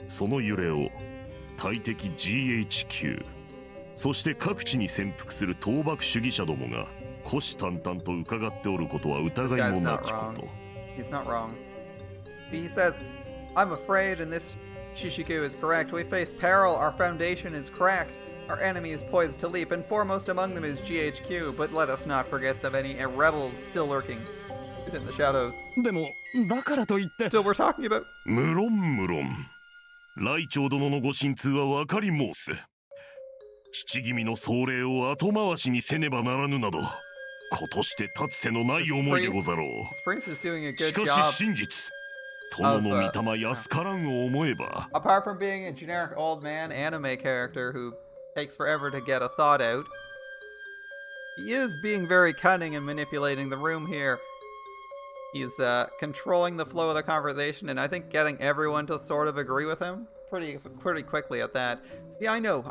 その揺れを大敵 GHQ、そして各地に潜伏する倒幕主義者どもが虎視眈々と伺っておることは疑いもなきこと。He's not wrong. He says, I'm afraid, and this Shishiku is correct. We face peril, our foundation is cracked. Our enemy is poised to leap, and foremost among them is GHQ, but let us not forget the many rebels still lurking within the shadows. でもだからといって。 Still, we're talking about... 無論無論。ライチョウ殿のご心痛は分かり申す。父君の壮霊を後回しにせねばならぬなど、ことして立つ瀬のない思いでござろう。 This priest is doing a し good か job. し真実、殿の御霊安からんを思えば。 Apart from being a generic old man anime character who takes forever to get a thought out, he is being very cunning and manipulating the room here. He's controlling the flow of the conversation, and I think getting everyone to sort of agree with him pretty quickly at that. See, I know.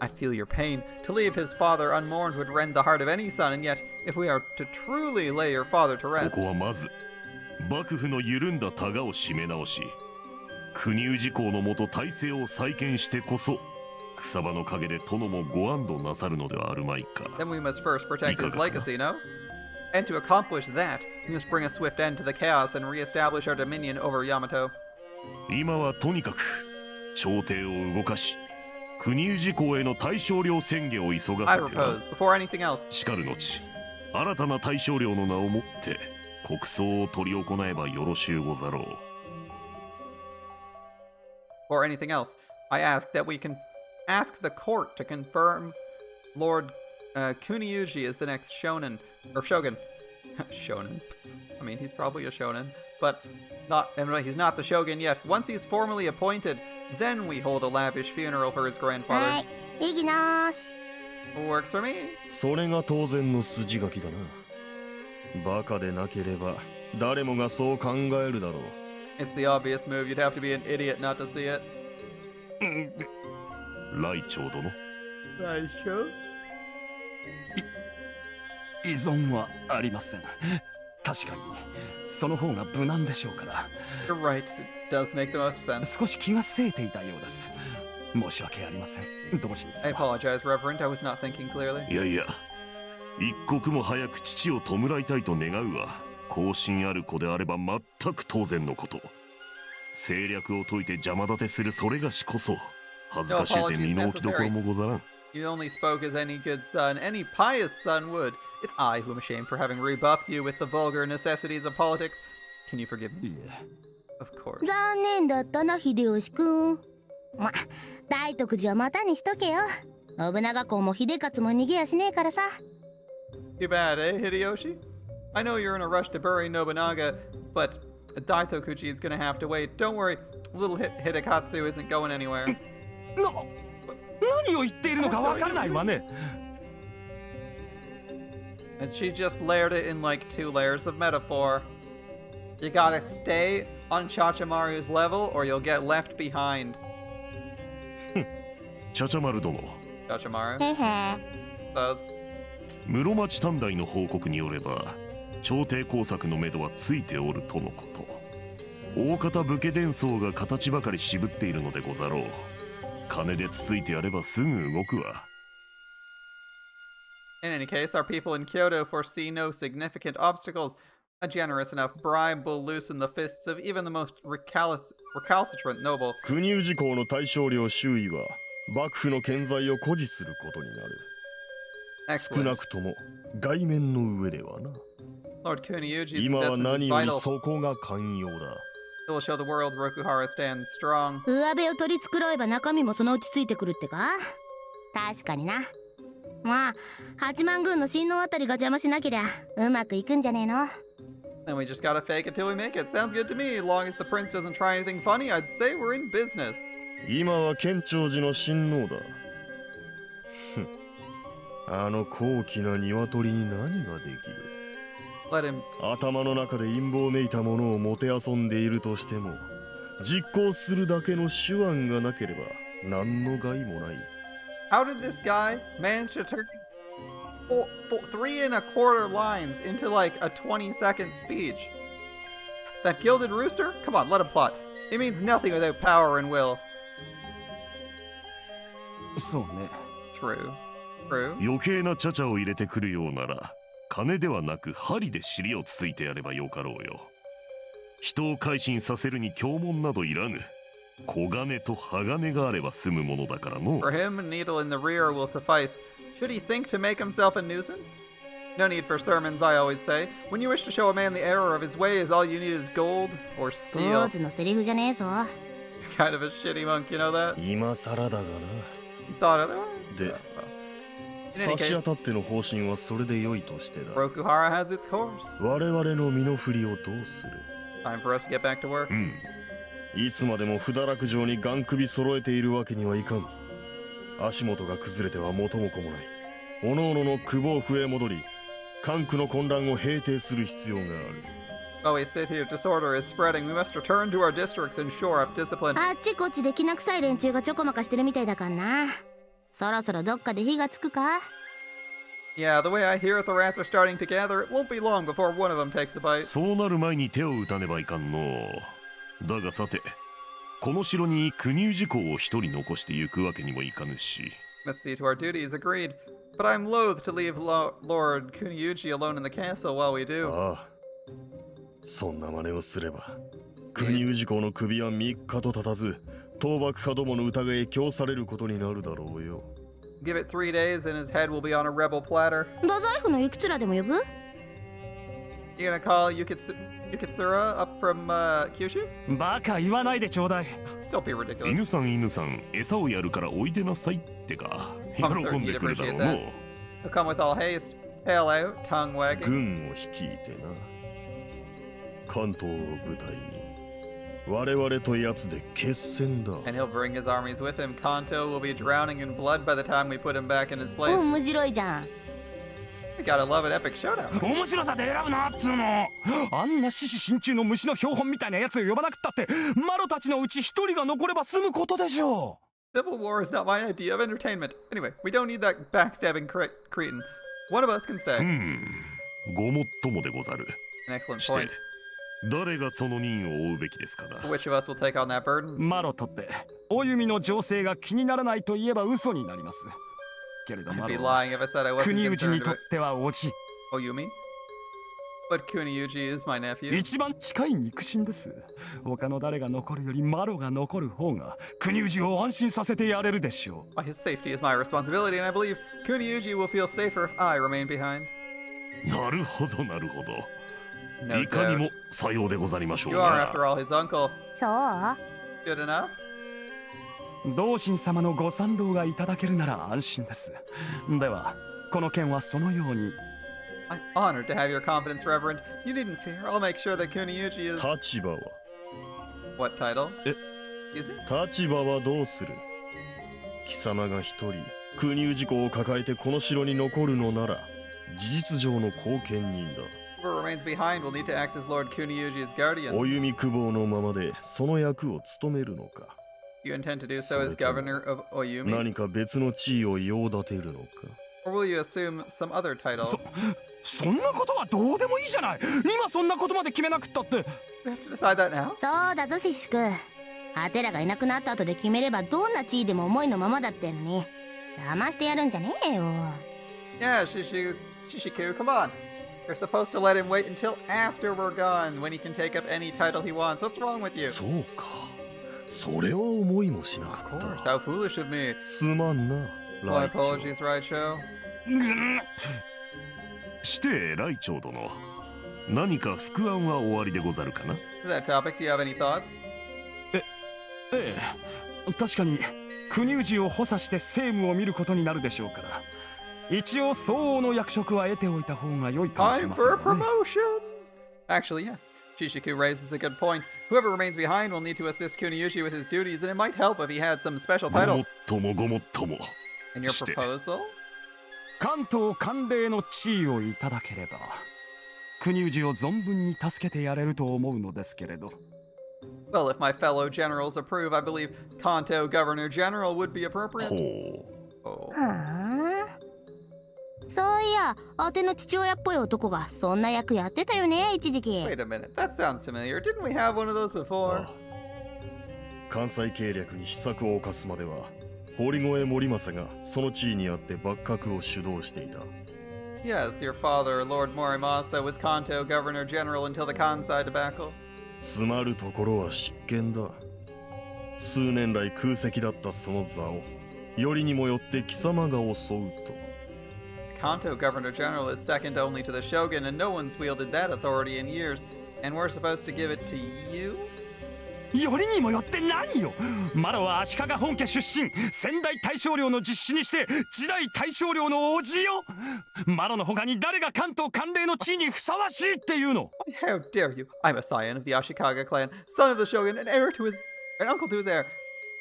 I feel your pain. To leave his father unmourned would rend the heart of any son, and yet, if we are to truly lay your father to こ rest... こはまず幕府の緩んだタガを締め直し、国有事項のもと体制を再建してこそ草場の陰で殿もご安堵なさるのではあるまいか。 Then we must first protect his legacy, no? And to accomplish that, we must bring a swift end to the chaos and reestablish our dominion over Yamato. 今はとにかく朝廷を動かし、国有事項への大正領宣言を急が I せては propose, before anything else, しかる後、新たな大正領の名をもって国葬を執り行えばよろしゅうござろう。 or anything else, I ask that we can ask the court to confirm Lord Kuniyuji is the next shogun. Shonen. I mean, he's probably a shonen, but he's not the shogun yet. Once he's formally appointed, then we hold a lavish funeral for his grandfather. はい、いきなーし。 Works for me. それが当然の筋書きだな。バカでなければ誰もがそう考えるだろう。 It's the obvious move. You'd have to be an idiot not to see it. ライチョウ殿、 依存はありません。確かにその方が無難でしょうから。 You're right. It does make the most sense. 少し気がせいていたようです。申し訳ありません。同心 I 様。 apologize, Reverend. I was not thinking clearly. いやいや、一刻も早く父を弔いたいと願うが、後進ある子であれば全く当然のこと。政略を解いて邪魔立てするそれがしこそ恥ずかしいて身の置きどころもござらん。 You only spoke as any good son, any pious son would. It's I who am ashamed for having rebuffed you with the vulgar necessities of politics. Can you forgive い me? え、 Of course. 残念だったな、秀吉くん。ま、大徳寺はまたにしとけよ。信長公も秀勝も逃げやしねえからさ。Too bad, eh, Hideyoshi? I know you're in a rush to bury Nobunaga, but Daitokuchi is gonna have to wait. Don't worry, little Hidekatsu isn't going anywhere. 何を言っているのかわからないわね。 And she just layered it in like 2 layers of metaphor. You gotta stay on Chachamaru's level or you'll get left behind. チャチャマル殿、 Chachamaru へへ。 says. 室町短大の報告によれば、朝廷工作のめどはついておるとのこと。大方武家伝奏が形ばかり渋っているのでござろう。金でつついてやればすぐ動くわ。In any case, our people in Kyoto foresee no significant obstacles. A generous enough bribe will loosen the fists of even the most recalcitrant noble. 国氏公の大将領周囲は幕府の健在を誇示することになる。少な Excellent. くとも外面の上ではな。 Lord Kuniuji's 今は investment 何 is より vital. そこが寛容だ。 It will show the world Rokuhara stands strong. 上辺を取り繕えば中身もそのうちついてくるってか。確かにな。まあ八幡宮の親王あたりが邪魔しなけりゃうまくいくんじゃねえの。 And we just gotta fake it till we make it. Sounds good to me. As long as the prince doesn't try anything funny, I'd say we're in business. 今は建長寺の親王だ。ふん、あの高貴な鶏に何ができる。 Let him. 頭の中で陰謀めいたものをもてあそんでいるとしても、実行するだけの手腕がなければ何の害もない。 How did this guy manage to turn 3.25 lines into like a 20-second speech? That gilded rooster? Come on, let him plot. It means nothing without power and will. そうね。 True. True. 余計なチャチャを入れてくるようなら、金ではなく針で尻をつついてやればよかろうよ。人を改心させるに経文などいらぬ。小金と鋼があれば済むものだからの。 For him, a needle in the rear will suffice. Should he think to make himself a nuisance? No need for sermons, I always say. When you wish to show a man the error of his ways, all you need is gold or 坊 steel. 主のセリフじゃねえぞ。 Kind of a shitty monk, you know that? 今更だがな。 You thought otherwise? De- Oh, well. 差し当たっての方針はそれで良いとしてだ。 Rokuhara has its course. 我々の身の振りをどうする。 Time for us to get back to work. うん。いつまでも不堕落城に眼首揃えているわけにはいかん。足元が崩れては元も子もない。各々の久保府へ戻り、官区の混乱を平定する必要がある。 While we sit here, disorder is spreading. We must return to our districts and shore up discipline. あっちこっちできな臭い連中がちょこまかしてるみたいだからな。そろそろどっかで火がつくか。 Yeah, the way I hear it, the rats are starting to gather. It won't be long before one of them takes a bite. そうなる前に手を打たねばいかんの。だがさて、この城に国氏公を一人残してゆくわけにもいかぬし。 Must see to our duties, agreed. But I'm loath to leave Lord Kuniuchi alone in the castle while we do. ああ、そんな真似をすれば、国氏公の首は3日と経たず、倒幕派どもの疑いへ供されることになるだろうよ。Give it 3 days and his head will be on a rebel platter. 太宰府のいくつらでも呼ぶ？ You gonna call Yukitsura up from Kyushu? バカ言わないでちょうだい。 Don't be ridiculous. 犬さん、餌をやるからおいでなさいってか。喜 I'm certain ん he'd でくるだろ appreciate う that. の。 He'll come with all haste, tail out, tongue wagging. 軍を率いてな。関東を舞台に、我々とやつで決戦だ。 And he'll bring his armies with him. Kanto will be drowning in blood by the time we put him back in his place. 面白いじゃん。 We gotta love an epic showdown. 面白さで選ぶなっつうの。あんな獅子心中の虫の標本みたいなやつを呼ばなくったって、マロたちのうち一人が残れば済むことでしょう。 Civil war is not my idea of entertainment. Anyway, we don't need that backstabbing cretin. One of us can stay. ごもっともでござる。 An excellent して point. 誰がその任を負うべきですかな。 Which of us will take on that burden? マロとってお弓の情勢が気にならないと言えば嘘になります。けれど I'd マ be ロは lying if I said I wasn't 国内に concerned と about ってはおじ、 Oh, you mean? But Kuniuji is my nephew. 一番近い肉親です。他の誰が残るよりマロが残る方が国内を安心させてやれるでしょ Why, his safety is my responsibility, and I believe Kuniuji will feel safer if I remain behind. なるほどなるほど。 No いかに doubt. もさようでござりましょう You are, な。 after all, his uncle. そう？ Good enough? う。同心様のご賛同がいただけるなら安心です。ではこの件はそのように。 I'm honored to have your confidence, Reverend. You needn't fear. I'll make sure that Kuniuji is... 立場は What title? Eh. Excuse me? 立場はどうする。貴様が一人国氏公を抱えてこの城に残るのなら事実上の後見人だ。Whoever remains behind will need to act as Lord Kuniyuji's guardian. お弓久保のままでその役を務めるのか You intend to do so as governor of Oyumi? 何か別の地位を用立てるのか Or will you assume some other title? そんなことはどうでもいいじゃない。今そんなことまで決めなくったって。 We have to decide that now? そうだぞシシク。アテラがいなくなった後で決めればどんな地位でも思いのままだってのに邪魔してやるんじゃねえよ。 Yeah, Shishiku, come on. You're supposed to let him wait until after we're gone, when he can take up any title he wants. What's wrong with you? そうかそれは思いもしな Of かっ course, た how foolish of me. すまんな My ライチョ apologies, Raicho. してライチョウ殿、何か副案は終わりでござるかな？ To that topic, do you have any thoughts? ええ、確かに国氏を補佐して政務を見ることになるでしょうから、一応相応の役職は得ておいた方が良いかもしれ Time ません for a ね。 promotion! Actually, yes. Shishiku raises a good point. Whoever remains behind will need to assist Kuniyushi with his duties, and it might help if he had some special ごも title. っともごもっとも。 And your して proposal? 関東関連の地位をいただければ、国氏を存分に助けてやれると思うのですけれど。Well, if my fellow generals approve, I believe Kanto Governor General would be appropriate. ほう。 Oh. はあ。そういや、アテの父親っぽい男がそんな役やってたよね、一時期。 Wait a minute, that sounds familiar. Didn't we have one of those before? ああ関西計略に秘策を犯すまでは堀越盛政がその地位にあって幕閣を主導していた Yes, your father, Lord Muramasa, was Kanto Governor General until the Kansai debacle. つまるところは執権だ数年来空席だったその座をよりにもよって貴様が襲うと Kanto Governor General is second only to the Shogun, and no one's wielded that authority in years. And we're supposed to give it to you? よりにもよって何よ。マロは足利本家出身、先代大将領の実子にして次代大将領の叔父よ。マロの他に誰が関東関連の地位にふさわしいっていうの。 How dare you? I'm a scion of the Ashikaga clan, son of the Shogun, and heir to his... an uncle to his heir.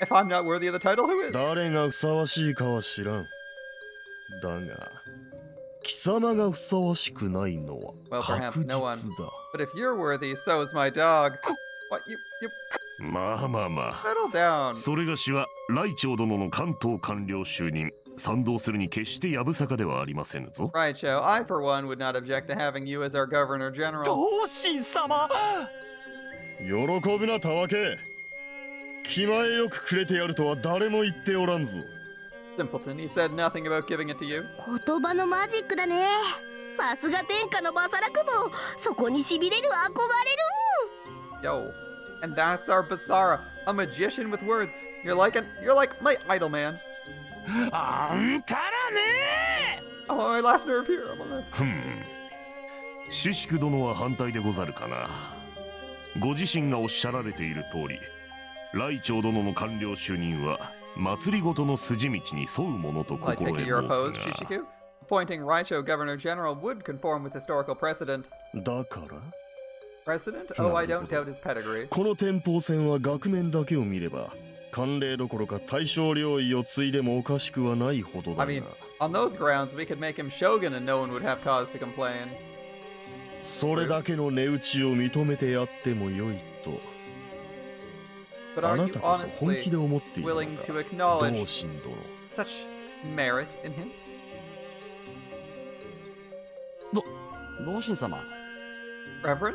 If I'm not worthy of the title, who is? 誰がふさわしいかは知らんだが貴様がふさわしくないのは Well, perhaps 確実 no だ one. But if you're worthy, so is my dog. What, you... まあまあまあ。 settle down. それがしはライチョウ殿の関東官僚就任、賛同するに決してやぶさかではありませぬぞ。 Right, Joe. I, for one, would not object to having you as our Governor General. 同心様。喜ぶなたわけ気前よくくれてやるとは誰も言っておらんぞ Simpleton, he said nothing about giving it to you. 言葉のマジックだね。さすが天下のバサラクボ。そこにしびれる憧れる。 Yo. And that's our Basara, a magician with words. You're like my idol man. あんたらね。 I'm on my last nerve here. I'm on the... ふん。シシク殿は反対でござるかな。ご自身がおっしゃられている通り、ライチョウ殿の官僚就任は祭りごとの筋道に沿うものと I 心 take 得 it you're 申 opposed, すが。 Shishiku? Appointing Raicho Governor General would conform with historical precedent. だから Precedent? Oh, I don't doubt his pedigree. この天保戦は額面だけを見れば慣例どころか大将領位を継いでもおかしくはないほどだ I が mean, on those grounds, we could make him shogun and no one would have cause to complain. それだけの値打ちを認めてやってもよいと But あ are な you たこそ本 honestly 気で思っているの willing か to 同 acknowledge 心殿 such merit in him? 同心様。 Reverend?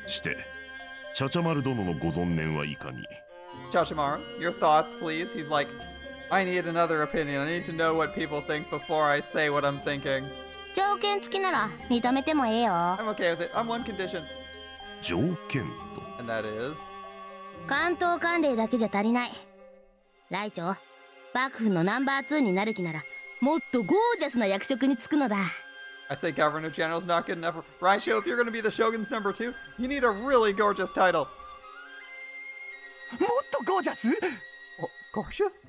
してチャチャマル殿のご存念はいかに。 Chashimaru, your thoughts, please. He's like, I need another opinion. I need to know what people think before I say what I'm thinking. 条件付きなら認めてもええよ。 I'm okay with it. On one condition, 条件と。 and that is... 関東管領だけじゃ足りない。ライチョウ、幕府のナンバー2になる気ならもっとゴージャスな役職に就くのだ。 I say Governor General's not good enough. Raicho, if you're going to be the Shogun's number 2, you need a really gorgeous title. もっとゴージャス。 Oh, gorgeous?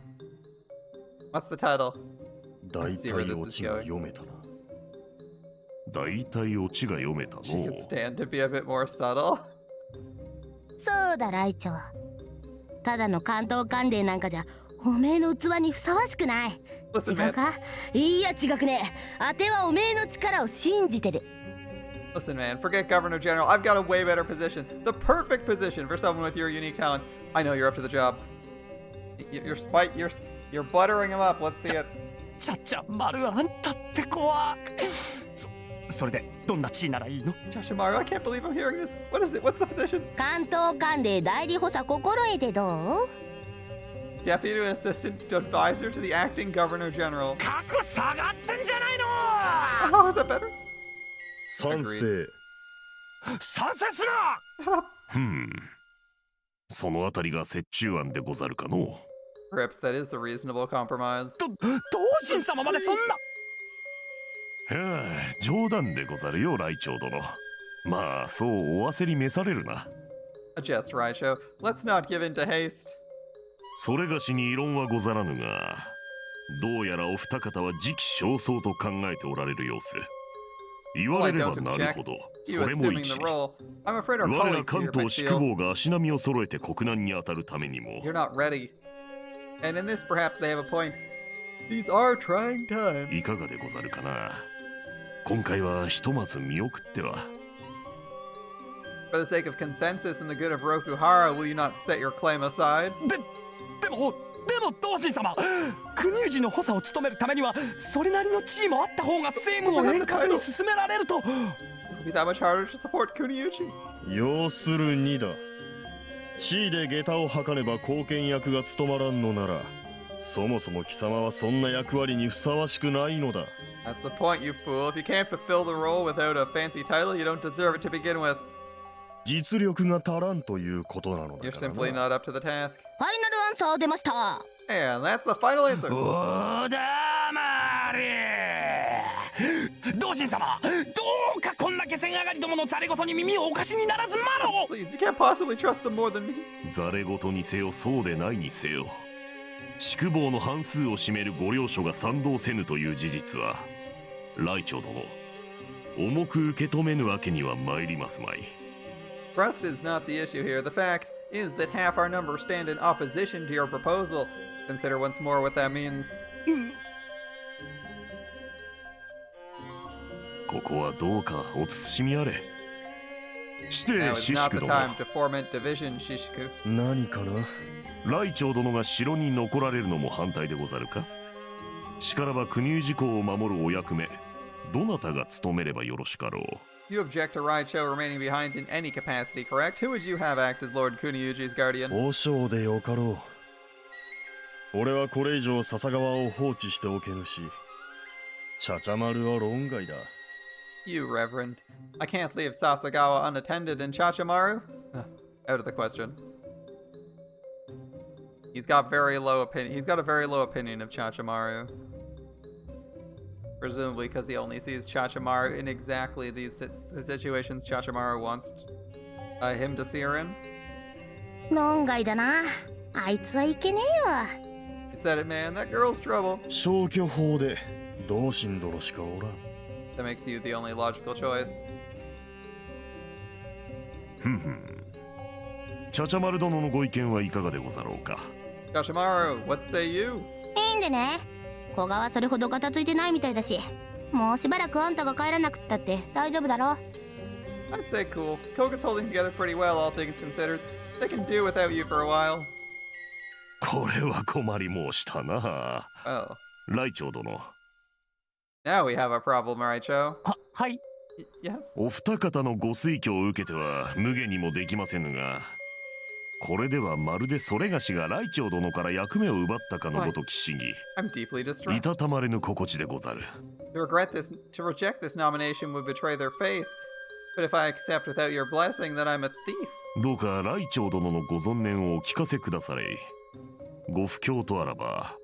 What's the title? 大体オチが読めたな大体オチが読めた She の could stand to be a bit more subtle. そうだライチョウ。ただの関東管領なんかじゃおめえの器にふさわしくない。 Listen, 違う man. か？いいや違くねえ。あてはおめえの力を信じてる。 Listen, man, forget Governor General. I've got a way better position. The perfect position for someone with your unique talents. I know you're up to the job. You're buttering him up. Let's see it. ちゃちゃ丸あんたって怖それでどんな地位ならいいの？ Joshimaru, I can't believe I'm hearing this. What is it? What's the position? 関東管理代理補佐心得てどう？ Deputy Assistant Advisor to the Acting Governor General. 格下がってんじゃないの？ How is that better? 賛成。賛成すな！そのあたりが折衷案でござるかの。 Rips, that is a reasonable compromise. 同心様までそんな。はあ、冗談でござるよ、来長殿。まあ、そうお焦り召されるな。A jest, Raicho. Let's not give in to haste. それがしに異論はござらぬが、どうやらお二方は時期尚早と考えておられる様子。言 Well, わ I れれば don't なる object. ほど。 You それも assuming 一 the。role. I'm afraid our 我ら colleagues 関 here 東 might 宿 feel 坊が足並みを揃えて国難に当たるためにも you're not ready. And in this, perhaps they have a point. These are trying times. いかがでござるかな。今回はひとまず見送っては。 For the sake of consensus and the good of Rokuhara, will you not set your claim aside? でも同心様、国氏の補佐を務めるためにはそれなりの地位もあった方が政務を円滑に進められると。 It'll be that much harder to support Kuniuchi. 要するにだ。地位で下駄を履かねば貢献役が務まらんのなら、そもそも貴様はそんな役割にふさわしくないのだ。That's the point, you fool. If you can't fulfill the role without a fancy title, you don't deserve it to begin with. 実力が足らんということなのだ You're から simply な。 not up to the task. ファイナルアンサー出ました。 And that's the final answer. おだまれ。同心様、どうかこんな気仙上がりどものざれ言に耳をお貸しにならずマロ。 Please, you can't possibly trust them more than me. ざれ言にせよそうでないにせよ。宿坊の半数を占める御領所が賛同せぬという事実は、来長殿、重く受け止めぬわけには参りますまい。 Trust is not the issue here. The fact is that half our number stand in opposition to your proposal. Consider once more what that means. ここはどうかお慎みあれ。して Now is シシ not ク the 殿、 time to foment division, Shishiku. 何かな。来長殿が城に残られるのも反対でござるか。しからば国氏公を守るお役目、どなたが務めればよろしかろう。 You object to Raicho remaining behind in any capacity, correct? Who would you have act as Lord Kuniuji's guardian? 和尚でよかろう。俺はこれ以上笹川を放置しておけぬし、ちゃちゃ丸は論外だ。You, Reverend. I can't leave Sasagawa unattended in Chachamaru? Out of the question. He's got a very low opinion of Chachamaru. Presumably because he only sees Chachamaru in exactly the situations Chachamaru wants him to see her in. 論外だな。あいつはいけねえわ。 You said it, man. That girl's trouble. 消去法で同心殿しかおらん。That makes you the only logical choice. ちゃちゃ丸殿のご意見はいかがでござろうか。 Chachamaru, what say you? いいんでね。古賀はそれほどガタついてないみたいだし、もうしばらくあんたが帰らなくったって大丈夫だろ。 I'd say cool. Koga's holding together pretty well, all things considered. They can do without you for a while. これは困り申したな。 Oh. 来長殿、 Now we have a problem, Raicho. はい。 Yes? お二方のご推挙を受けては無下にもできませぬが、これではまるでそれがしが来長殿から役目を奪ったかのごとき市議、 I'm deeply い distressed. たたまれぬ心地でござる。 To reject this nomination would betray their faith. But if I accept without your blessing, then I'm a thief. どうか来長殿のご存念をお聞かせくだされ。ご不況とあらば、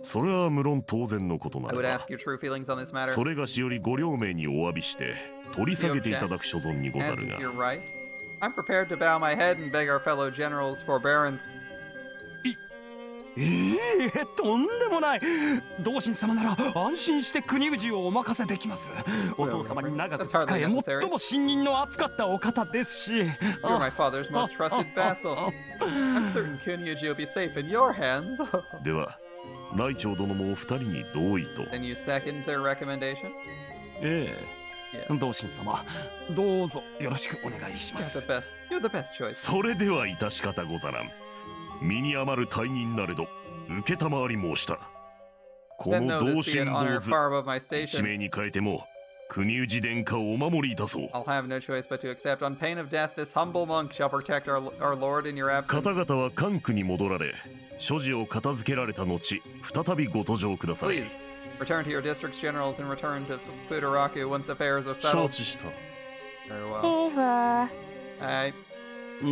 それは無論当然のことな I れ would ば、 ask your true feelings on this matter. それがしよりご両名にお詫びして取り下げていただく所存にござ As る is が、 your right. I'm prepared to bow my head and beg our fellow general's forbearance. とんでもない。同心様なら安心して国氏をお任せできます。お父様に長く仕え、最も信任の厚かったお方ですし。You're my father's most trusted vassal. I'm certain Kunyuji will be safe in your hands. ではライチョウ殿もお二人に同意と。 Then you second their recommendation? ええ、 Yes. 同心様、どうぞよろしくお願いしま You're す。 the best. You're the best choice. それでは致し方ござらん。身に余る大任なれど承り申した。こ Then の though 同 this be 心 an 坊 honor 主 far above my 地 station, 名に変えても国氏殿下をお守りいたそう。 I'll have no choice but to accept. On pain of death, this humble monk shall protect our lord in your 方 absence. 々は官区に戻られ所持を片付けられた後再びご登場ください。 Please, return to your district's generals and return to Futaraku once affairs are 承 settled. 知した。 Very well. 政府 Alright,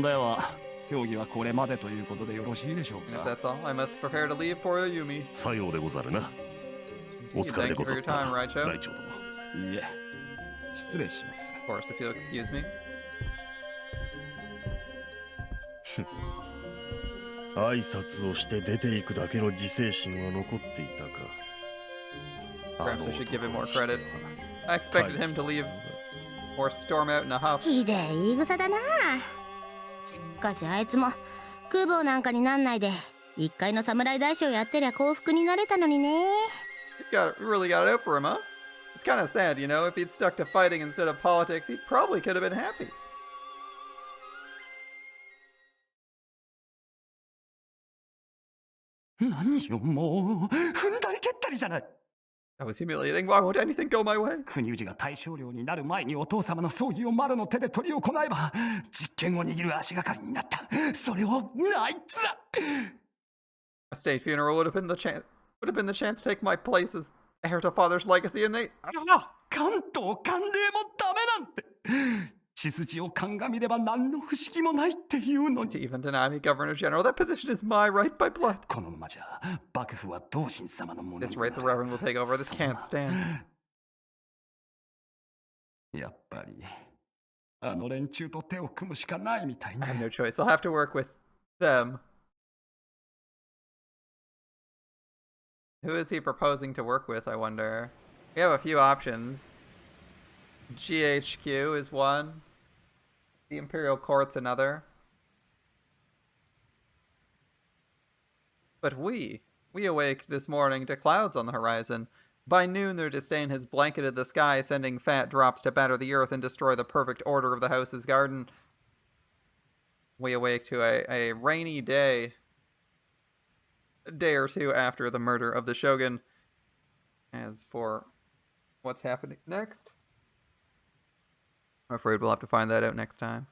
では協議はこれまでということでよろしいでしょう and if か。 that's all, I must prepare to leave for Yumi. さようでござるな。お Indeed, 疲れで thank ご you ざ for っ your た。 time, Raicho. ライチョウ殿。いえ、失礼します。 Of course, if you'll excuse me. 挨拶をして出ていくだけの自制心は残っていたか。 Perhaps I should give him more あの男にしては credit. I expected him to leave or storm out in a huff. ひでえ言い草だな。しかしあいつも空母なんかになんないで一回の侍大将やってりゃ幸福になれたのにね。Really got it out for him, huh? It's kind of sad, you know. If he'd stuck to fighting instead of politics, he probably could have been happy. 何よ、もう踏んだり蹴ったりじゃない。 That was humiliating. Why won't anything go my way? 国氏が大将領になる前にお父様の葬儀をマロの手で執り行えば実権を握る足がかりになった。それをあいつら。 A state funeral would have been the chance to take my place as heir to father's legacy, and they. 関東関連もダメなんて。血筋を鑑みれば何の不思議もないっていうの To に。 even deny me governor general, that position is my right by blood. このままじゃ幕府は同心様のもの This にな rate, the る。 Reverend will take over. This can't stand. やっぱりあの連中と手を組むしかないみたい I have ね。 no choice. I'll have to work with them. Who is he proposing to work with, I wonder? We have a few options. GHQ is one. The Imperial Court's another. But we awake this morning to clouds on the horizon. By noon, their disdain has blanketed the sky, sending fat drops to batter the earth and destroy the perfect order of the house's garden. We awake to a rainy day. A day or two after the murder of the Shogun. As for what's happening next, I'm afraid we'll have to find that out next time.